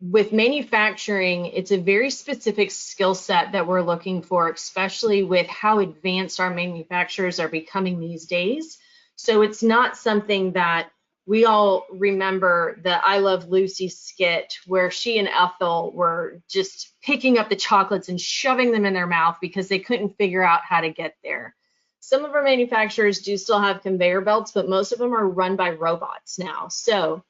[SPEAKER 8] With manufacturing, it's a very specific skill set that we're looking for, especially with how advanced our manufacturers are becoming these days. So it's not something that we all remember the I Love Lucy skit where she and Ethel were just picking up the chocolates and shoving them in their mouth because they couldn't figure out how to get there. Some of our manufacturers do still have conveyor belts, but most of them are run by robots now. So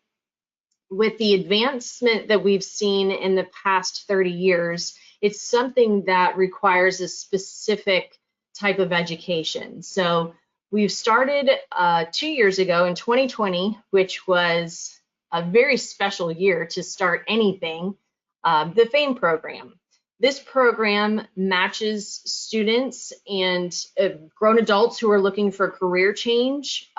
[SPEAKER 8] with the advancement that we've seen in the past 30 years, it's something that requires a specific type of education. So we've started 2 years ago in 2020, which was a very special year to start anything, the FAME program. This program matches students and grown adults who are looking for career change.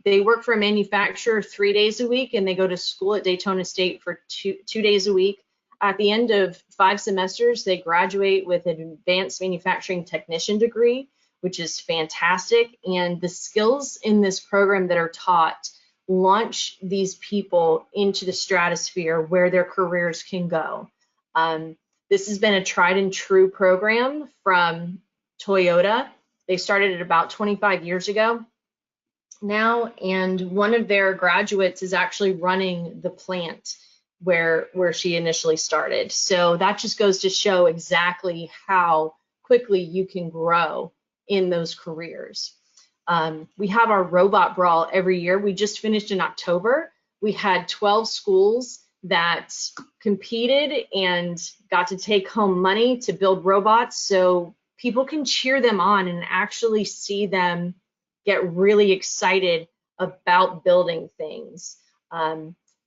[SPEAKER 8] They work for a manufacturer 3 days a week, and they go to school at Daytona State for two days a week. At the end of 5 semesters, they graduate with an advanced manufacturing technician degree, which is fantastic. And the skills in this program that are taught launch these people into the stratosphere where their careers can go. This has been a tried and true program from Toyota. They started it about 25 years ago now, and one of their graduates is actually running the plant where she initially started. So that just goes to show exactly how quickly you can grow in those careers. We have our robot brawl every year. We just finished in October. We had 12 schools that competed and got to take home money to build robots so people can cheer them on and actually see them get really excited about building things.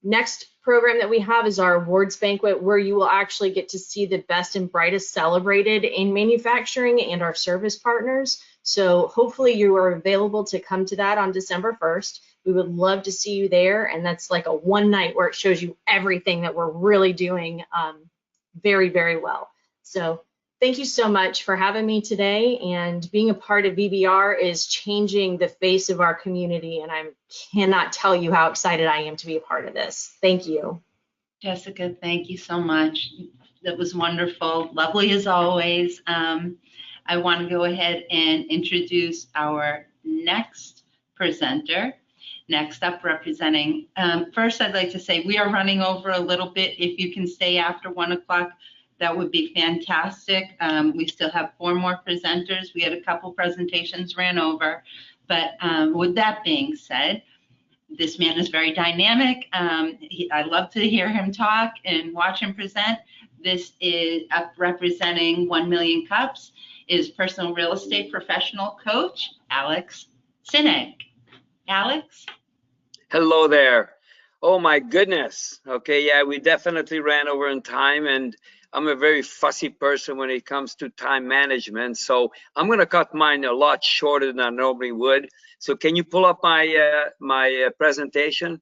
[SPEAKER 8] Next program that we have is our awards banquet, where you will actually get to see the best and brightest celebrated in manufacturing and our service partners. So hopefully you are available to come to that on December 1st. We would love to see you there, and that's like a one night where it shows you everything that we're really doing very, very well. So thank you so much for having me today, and being a part of VBR is changing the face of our community, and I cannot tell you how excited I am to be a part of this. Thank you.
[SPEAKER 1] Jessica, thank you so much. That was wonderful, lovely as always. I want to go ahead and introduce our next presenter. Next up, representing, first I'd like to say we are running over a little bit. If you can stay after 1 o'clock, that would be fantastic. We still have 4 more presenters. We had a couple presentations ran over, but with that being said, this man is very dynamic. I love to hear him talk and watch him present. This is up representing 1 Million Cups, is personal real estate professional coach, Alex Szinegh. Alex?
[SPEAKER 9] Hello there. Oh my goodness. Okay, yeah, we definitely ran over in time, and I'm a very fussy person when it comes to time management. So I'm gonna cut mine a lot shorter than I normally would. So can you pull up my presentation?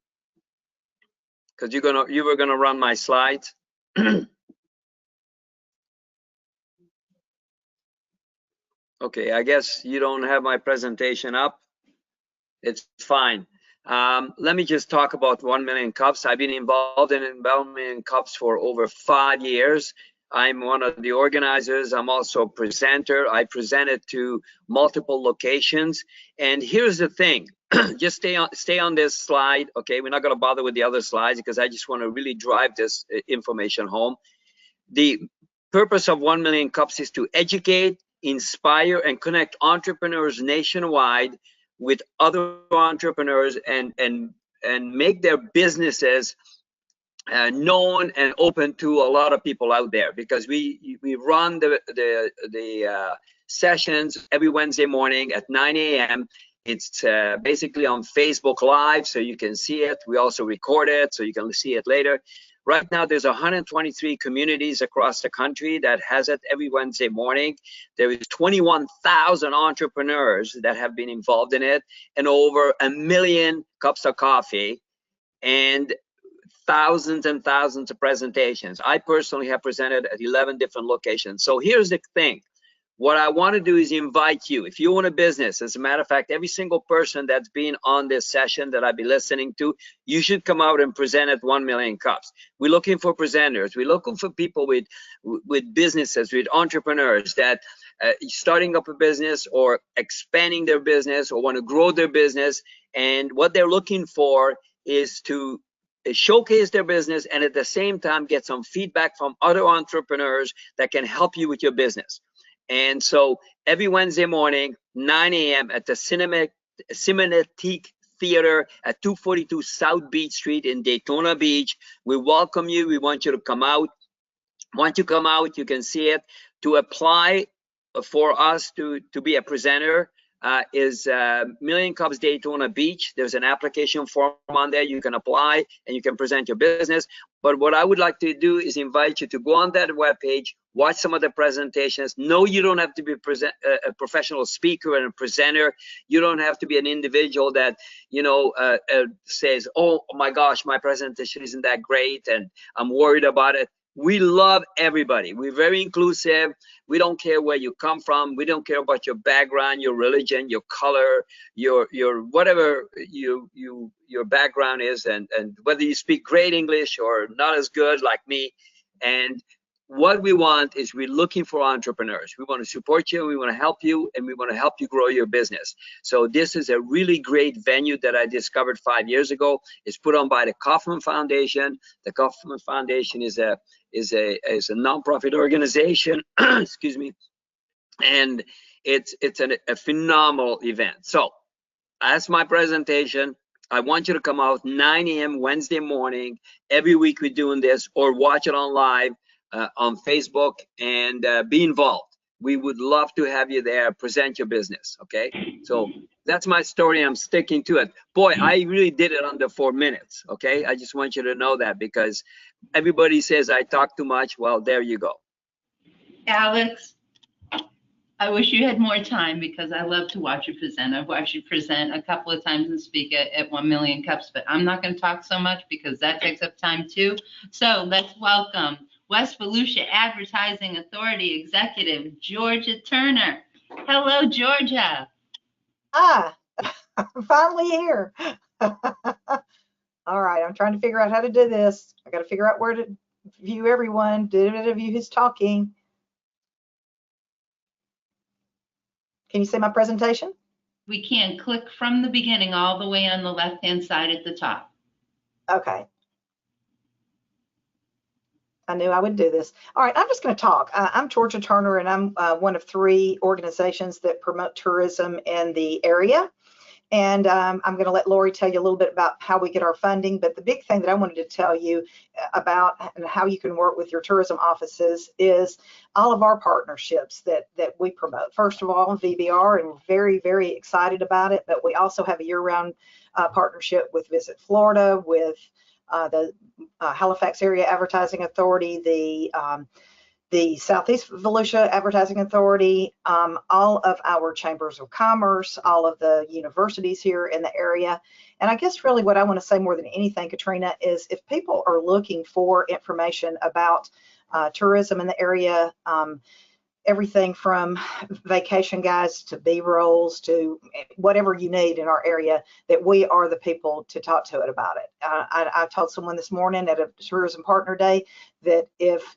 [SPEAKER 9] Because you were gonna run my slides. Okay, I guess you don't have my presentation up. It's fine. Let me just talk about 1 Million Cups. I've been involved in 1 Million Cups for over 5 years. I'm one of the organizers. I'm also a presenter. I presented to multiple locations. And here's the thing, just stay on this slide. Okay, we're not gonna bother with the other slides because I just wanna really drive this information home. The purpose of 1 Million Cups is to educate, inspire, and connect entrepreneurs nationwide with other entrepreneurs and make their businesses known and open to a lot of people out there, because we run the sessions every Wednesday morning at 9 a.m. It's basically on Facebook Live, so you can see it. We also record it, so you can see it later. Right now, there's 123 communities across the country that has it every Wednesday morning. There is 21,000 entrepreneurs that have been involved in it, and over 1 million cups of coffee, and thousands and thousands of presentations. I personally have presented at 11 different locations. So here's the thing. What I want to do is invite you, if you own a business, as a matter of fact, every single person that's been on this session that I've been listening to, you should come out and present at 1 Million Cups. We're looking for presenters. We're looking for people with businesses, with entrepreneurs that starting up a business or expanding their business or want to grow their business. And what they're looking for is to showcase their business and at the same time get some feedback from other entrepreneurs that can help you with your business. And so every Wednesday morning, 9 a.m. at the Szinegh Theater at 242 South Beach Street in Daytona Beach. We welcome you. We want you to come out. Once you come out, you can see it. To apply for us to be a presenter is Million Cups Daytona Beach. There's an application form on there. You can apply and you can present your business. But what I would like to do is invite you to go on that webpage, watch some of the presentations. No, you don't have to be a professional speaker and a presenter. You don't have to be an individual that, you know, says, oh my gosh, my presentation isn't that great and I'm worried about it. We love everybody. We're very inclusive. We don't care where you come from. We don't care about your background, your religion, your color, your whatever your background is, and whether you speak great English or not as good like me. And what we want is we're looking for entrepreneurs. We want to support you, we want to help you, and we want to help you grow your business. So this is a really great venue that I discovered 5 years ago. It's put on by the Kaufman Foundation. The Kaufman Foundation is a nonprofit organization, excuse me, and it's a phenomenal event. So that's my presentation. I want you to come out 9 a.m. Wednesday morning. Every week we're doing this, or watch it on live on Facebook, and be involved. We would love to have you there, present your business, okay? So that's my story. I'm sticking to it. Boy, I really did it under 4 minutes, okay? I just want you to know that, because everybody says I talk too much. Well, there you go.
[SPEAKER 1] Alex, I wish you had more time, because I love to watch you present. I've watched you present a couple of times and speak at 1 Million Cups, but I'm not going to talk so much because that takes up time too. So let's welcome West Volusia Advertising Authority Executive Georgia Turner. Hello, Georgia.
[SPEAKER 10] Ah, I'm finally here. All right, I'm trying to figure out how to do this. I got to figure out where to view everyone. Did it view who's talking? Can you see my presentation?
[SPEAKER 1] We can click from the beginning all the way on the left-hand side at the top.
[SPEAKER 10] Okay. I knew I would do this. All right, I'm just going to talk. I'm Georgia Turner, and I'm one of 3 organizations that promote tourism in the area. And I'm going to let Lori tell you a little bit about how we get our funding. But the big thing that I wanted to tell you about and how you can work with your tourism offices is all of our partnerships that we promote. First of all, VBR, and we're very, very excited about it. But we also have a year-round partnership with Visit Florida, with the Halifax Area Advertising Authority, the Southeast Volusia Advertising Authority, all of our chambers of commerce, all of the universities here in the area. And I guess really what I want to say more than anything, Katrina, is if people are looking for information about tourism in the area, everything from vacation guides to B-rolls to whatever you need in our area, that we are the people to talk to it about it. I told someone this morning at a tourism partner day that if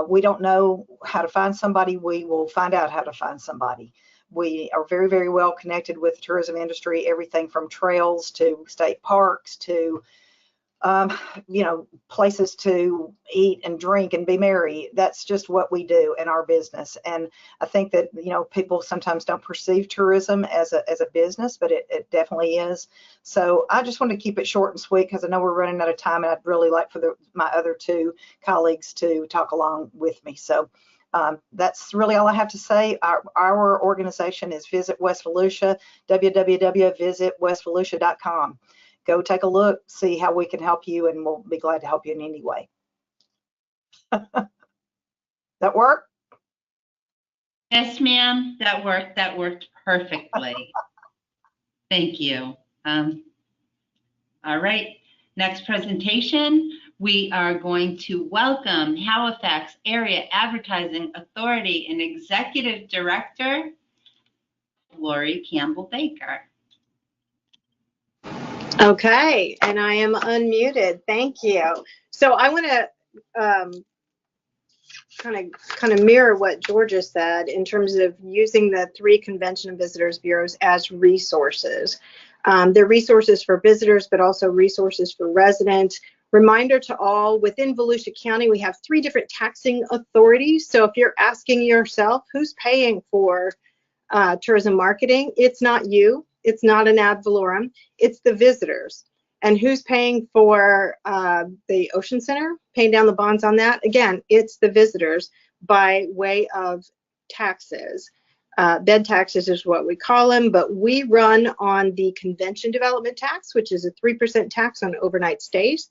[SPEAKER 10] we don't know how to find somebody, we will find out how to find somebody. We are very, very well connected with the tourism industry, everything from trails to state parks to places to eat and drink and be merry. That's just what we do in our business. And I think that, people sometimes don't perceive tourism as a business, but it definitely is. So I just want to keep it short and sweet because I know we're running out of time, and I'd really like for my other two colleagues to talk along with me. So that's really all I have to say. Our organization is Visit West Volusia, www.visitwestvolusia.com. Go take a look, see how we can help you, and we'll be glad to help you in any way. That work?
[SPEAKER 1] Yes, ma'am. That worked. That worked perfectly. Thank you. All right. Next presentation, we are going to welcome Halifax Area Advertising Authority and Executive Director, Lori Campbell Baker.
[SPEAKER 8] Okay, and I am unmuted. Thank you. So I want to kind of mirror what Georgia said in terms of using the 3 convention and visitors bureaus as resources. They're resources for visitors, but also resources for residents. Reminder to all, within Volusia County, we have 3 different taxing authorities. So if you're asking yourself who's paying for tourism marketing, it's not you. It's not an ad valorem, it's the visitors. And who's paying for the Ocean Center, paying down the bonds on that? Again, it's the visitors by way of taxes. Bed taxes is what we call them, but we run on the convention development tax, which is a 3% tax on overnight stays.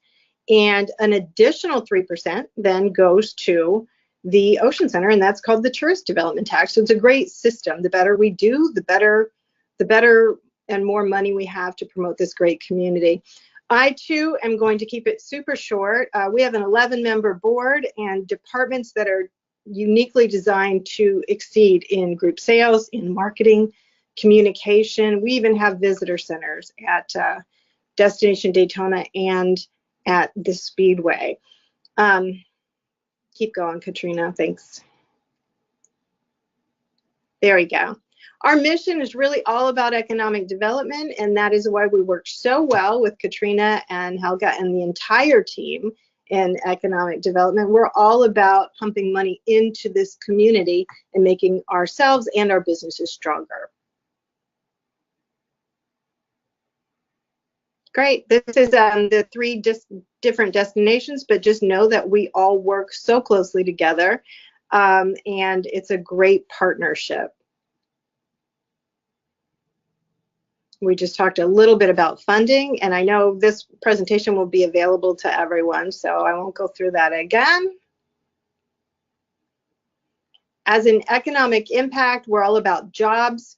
[SPEAKER 8] And an additional 3% then goes to the Ocean Center, and that's called the tourist development tax. So it's a great system. The better we do, the better and more money we have to promote this great community. I too am going to keep it super short. We have an 11-member board and departments that are uniquely designed to exceed in group sales, in marketing, communication. We even have visitor centers at Destination Daytona and at the Speedway. Keep going, Katrina, thanks. There we go. Our mission is really all about economic development, and that is why we work so well with Katrina and Helga and the entire team in economic development. We're all about pumping money into this community and making ourselves and our businesses stronger. Great. This is the 3 different destinations, but just know that we all work so closely together, and it's a great partnership. We just talked a little bit about funding, and I know this presentation will be available to everyone, so I won't go through that again. As an economic impact, we're all about jobs,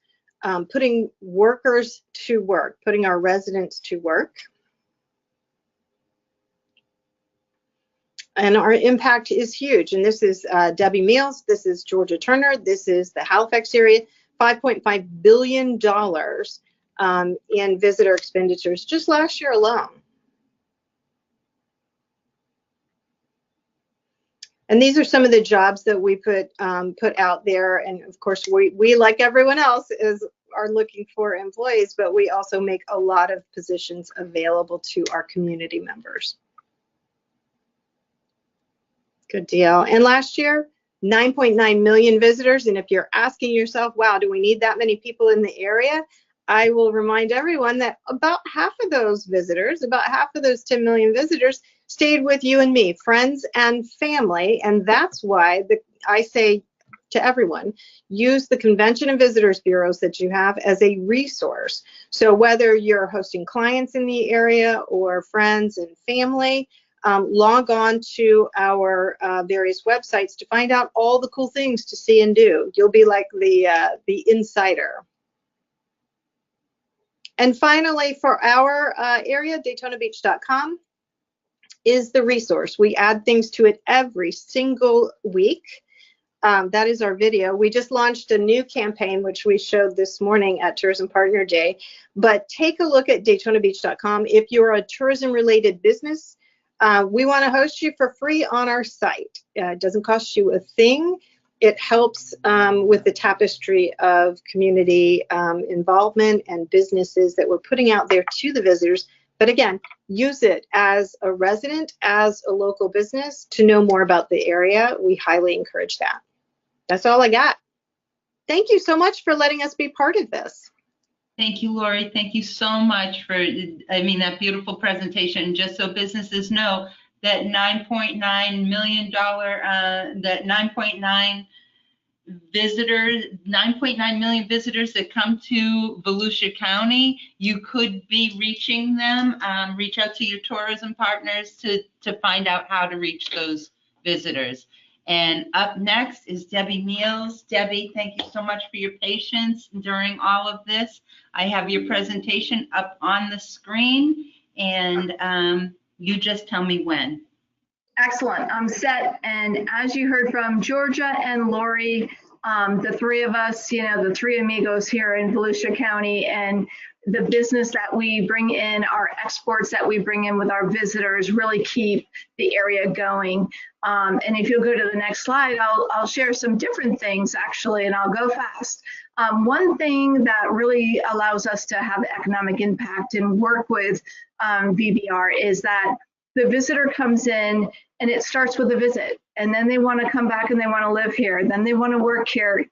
[SPEAKER 8] putting workers to work, putting our residents to work. And our impact is huge. And this is Debbie Meihls, this is Georgia Turner, this is the Halifax area, $5.5 billion in visitor expenditures just last year alone. And these are some of the jobs that we put out there. And of course, we like everyone else are looking for employees, but we also make a lot of positions available to our community members. Good deal. And last year, 9.9 million visitors. And if you're asking yourself, wow, do we need that many people in the area?
[SPEAKER 11] I will remind everyone that about half of those visitors, about half of those 10 million visitors, stayed with you and me, friends and family. And that's why I say to everyone, use the Convention and Visitors Bureaus that you have as a resource. So whether you're hosting clients in the area or friends and family, log on to our various websites to find out all the cool things to see and do. You'll be like the insider. And finally, for our area, DaytonaBeach.com is the resource. We add things to it every single week. That is our video. We just launched a new campaign, which we showed this morning at Tourism Partner Day. But take a look at DaytonaBeach.com. If you're a tourism-related business, we want to host you for free on our site. It doesn't cost you a thing. It helps with the tapestry of community involvement and businesses that we're putting out there to the visitors. But again, use it as a resident, as a local business to know more about the area. We highly encourage that. That's all I got. Thank you so much for letting us be part of this.
[SPEAKER 1] Thank you, Lori. Thank you so much for, that beautiful presentation. Just so businesses know, that $9.9 million, that 9.9 million visitors that come to Volusia County, you could be reaching them. Reach out to your tourism partners to find out how to reach those visitors. And up next is Debbie Meihls. Debbie, thank you so much for your patience during all of this. I have your presentation up on the screen, and you just tell me when.
[SPEAKER 12] Excellent. I'm set. And as you heard from Georgia and Lori, the three of us, the three amigos here in Volusia County, and the business that we bring in, our exports that we bring in with our visitors really keep the area going. And if you'll go to the next slide, I'll share some different things actually, and I'll go fast. One thing that really allows us to have economic impact and work with VBR is that the visitor comes in and it starts with a visit, and then they want to come back and they want to live here, then they want to work here.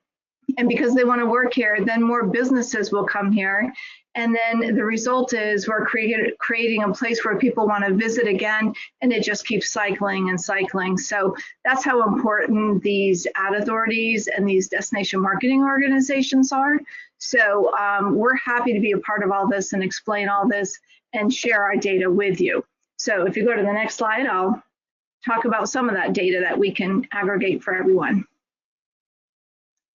[SPEAKER 12] And because they want to work here, then more businesses will come here. And then the result is we're creating a place where people want to visit again, and it just keeps cycling and cycling. So that's how important these ad authorities and these destination marketing organizations are. So we're happy to be a part of all this and explain all this and share our data with you. So if you go to the next slide, I'll talk about some of that data that we can aggregate for everyone.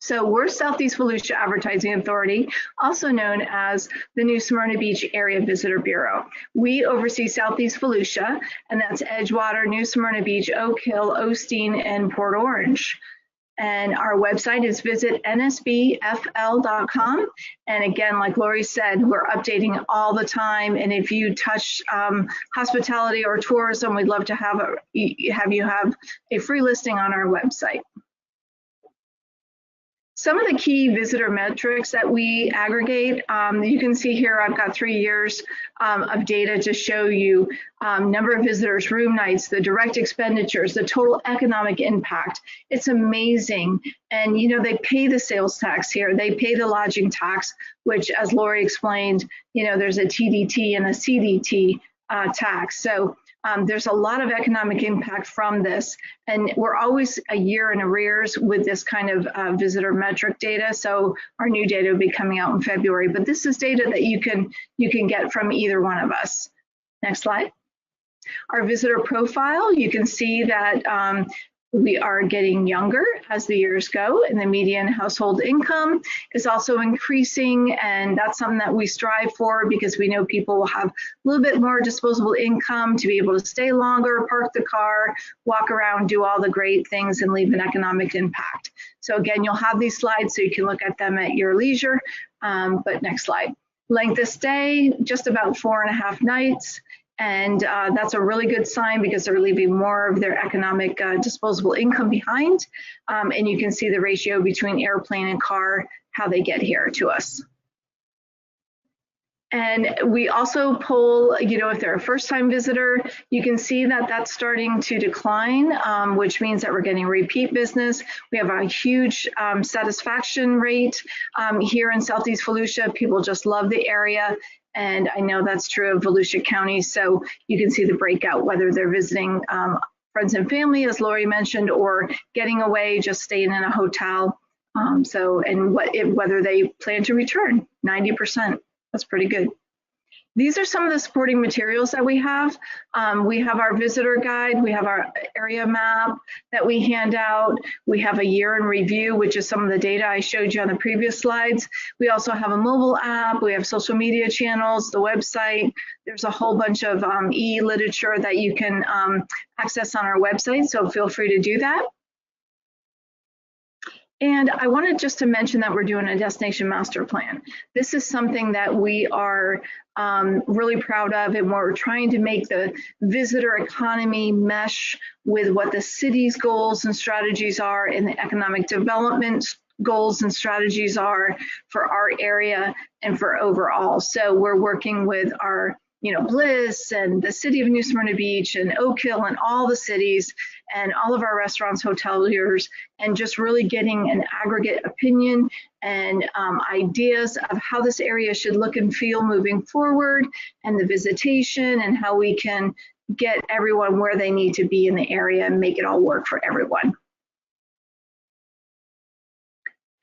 [SPEAKER 12] So we're Southeast Volusia Advertising Authority, also known as the New Smyrna Beach Area Visitor Bureau. We oversee Southeast Volusia, and that's Edgewater, New Smyrna Beach, Oak Hill, Osteen, and Port Orange. And our website is visit nsbfl.com. And again, like Lori said, we're updating all the time. And if you touch hospitality or tourism, we'd love to have you have a free listing on our website. Some of the key visitor metrics that we aggregate, you can see here I've got 3 years of data to show you number of visitors, room nights, the direct expenditures, the total economic impact. It's amazing. And they pay the sales tax here. They pay the lodging tax, which, as Lori explained, there's a TDT and a CDT tax. So there's a lot of economic impact from this, and we're always a year in arrears with this kind of visitor metric data. So our new data will be coming out in February, but this is data that you can get from either one of us. Next slide. Our visitor profile, you can see that we are getting younger as the years go, and the median household income is also increasing, and that's something that we strive for because we know people will have a little bit more disposable income to be able to stay longer, park the car, walk around, do all the great things, and leave an economic impact. So again, you'll have these slides so you can look at them at your leisure, but next slide. Length of stay, just about 4.5 nights. And that's a really good sign because they're leaving more of their economic disposable income behind. And you can see the ratio between airplane and car, how they get here to us. And we also poll, if they're a first-time visitor, you can see that that's starting to decline, which means that we're getting repeat business. We have a huge satisfaction rate here in Southeast Volusia. People just love the area. And I know that's true of Volusia County. So you can see the breakout, whether they're visiting friends and family, as Lori mentioned, or getting away, just staying in a hotel. Whether they plan to return, 90%. That's pretty good. These are some of the supporting materials that we have. We have our visitor guide. We have our area map that we hand out. We have a year in review, which is some of the data I showed you on the previous slides. We also have a mobile app. We have social media channels, the website. There's a whole bunch of e-literature that you can access on our website, so feel free to do that. And I wanted just to mention that we're doing a destination master plan. This is something that we are really proud of, and we're trying to make the visitor economy mesh with what the city's goals and strategies are, and the economic development goals and strategies are for our area and for overall. So we're working with our Bliss and the city of New Smyrna Beach and Oak Hill and all the cities and all of our restaurants, hoteliers, and just really getting an aggregate opinion and ideas of how this area should look and feel moving forward, and the visitation, and how we can get everyone where they need to be in the area and make it all work for everyone.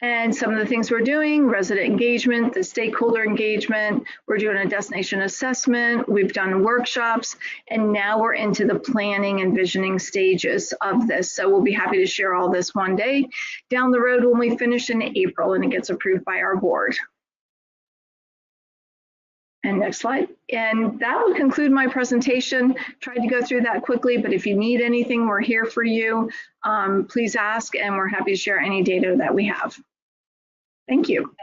[SPEAKER 12] And some of the things we're doing: resident engagement, the stakeholder engagement, we're doing a destination assessment, we've done workshops, and now we're into the planning and visioning stages of this. So we'll be happy to share all this one day down the road when we finish in April and it gets approved by our board. And next slide. And that will conclude my presentation. Tried to go through that quickly, but if you need anything, we're here for you. Please ask, and we're happy to share any data that we have. Thank you.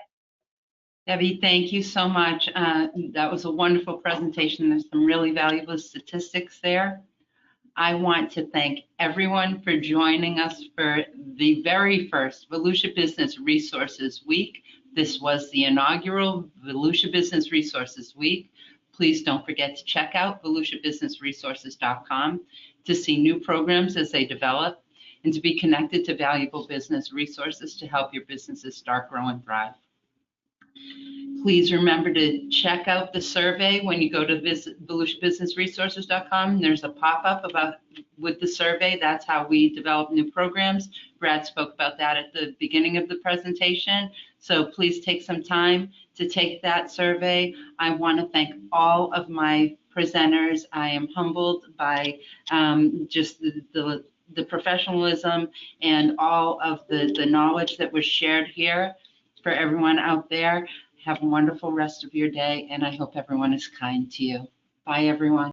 [SPEAKER 1] Debbie, thank you so much. That was a wonderful presentation. There's some really valuable statistics there. I want to thank everyone for joining us for the very first Volusia Business Resources Week. This was the inaugural Volusia Business Resources Week. Please don't forget to check out VolusiaBusinessResources.com to see new programs as they develop, and to be connected to valuable business resources to help your businesses start, grow, and thrive. Please remember to check out the survey when you go to VolusiaBusinessResources.com. There's a pop-up with the survey. That's how we develop new programs. Brad spoke about that at the beginning of the presentation. So please take some time to take that survey. I want to thank all of my presenters. I am humbled by just the professionalism and all of the knowledge that was shared here. For everyone out there, have a wonderful rest of your day, and I hope everyone is kind to you. Bye, everyone.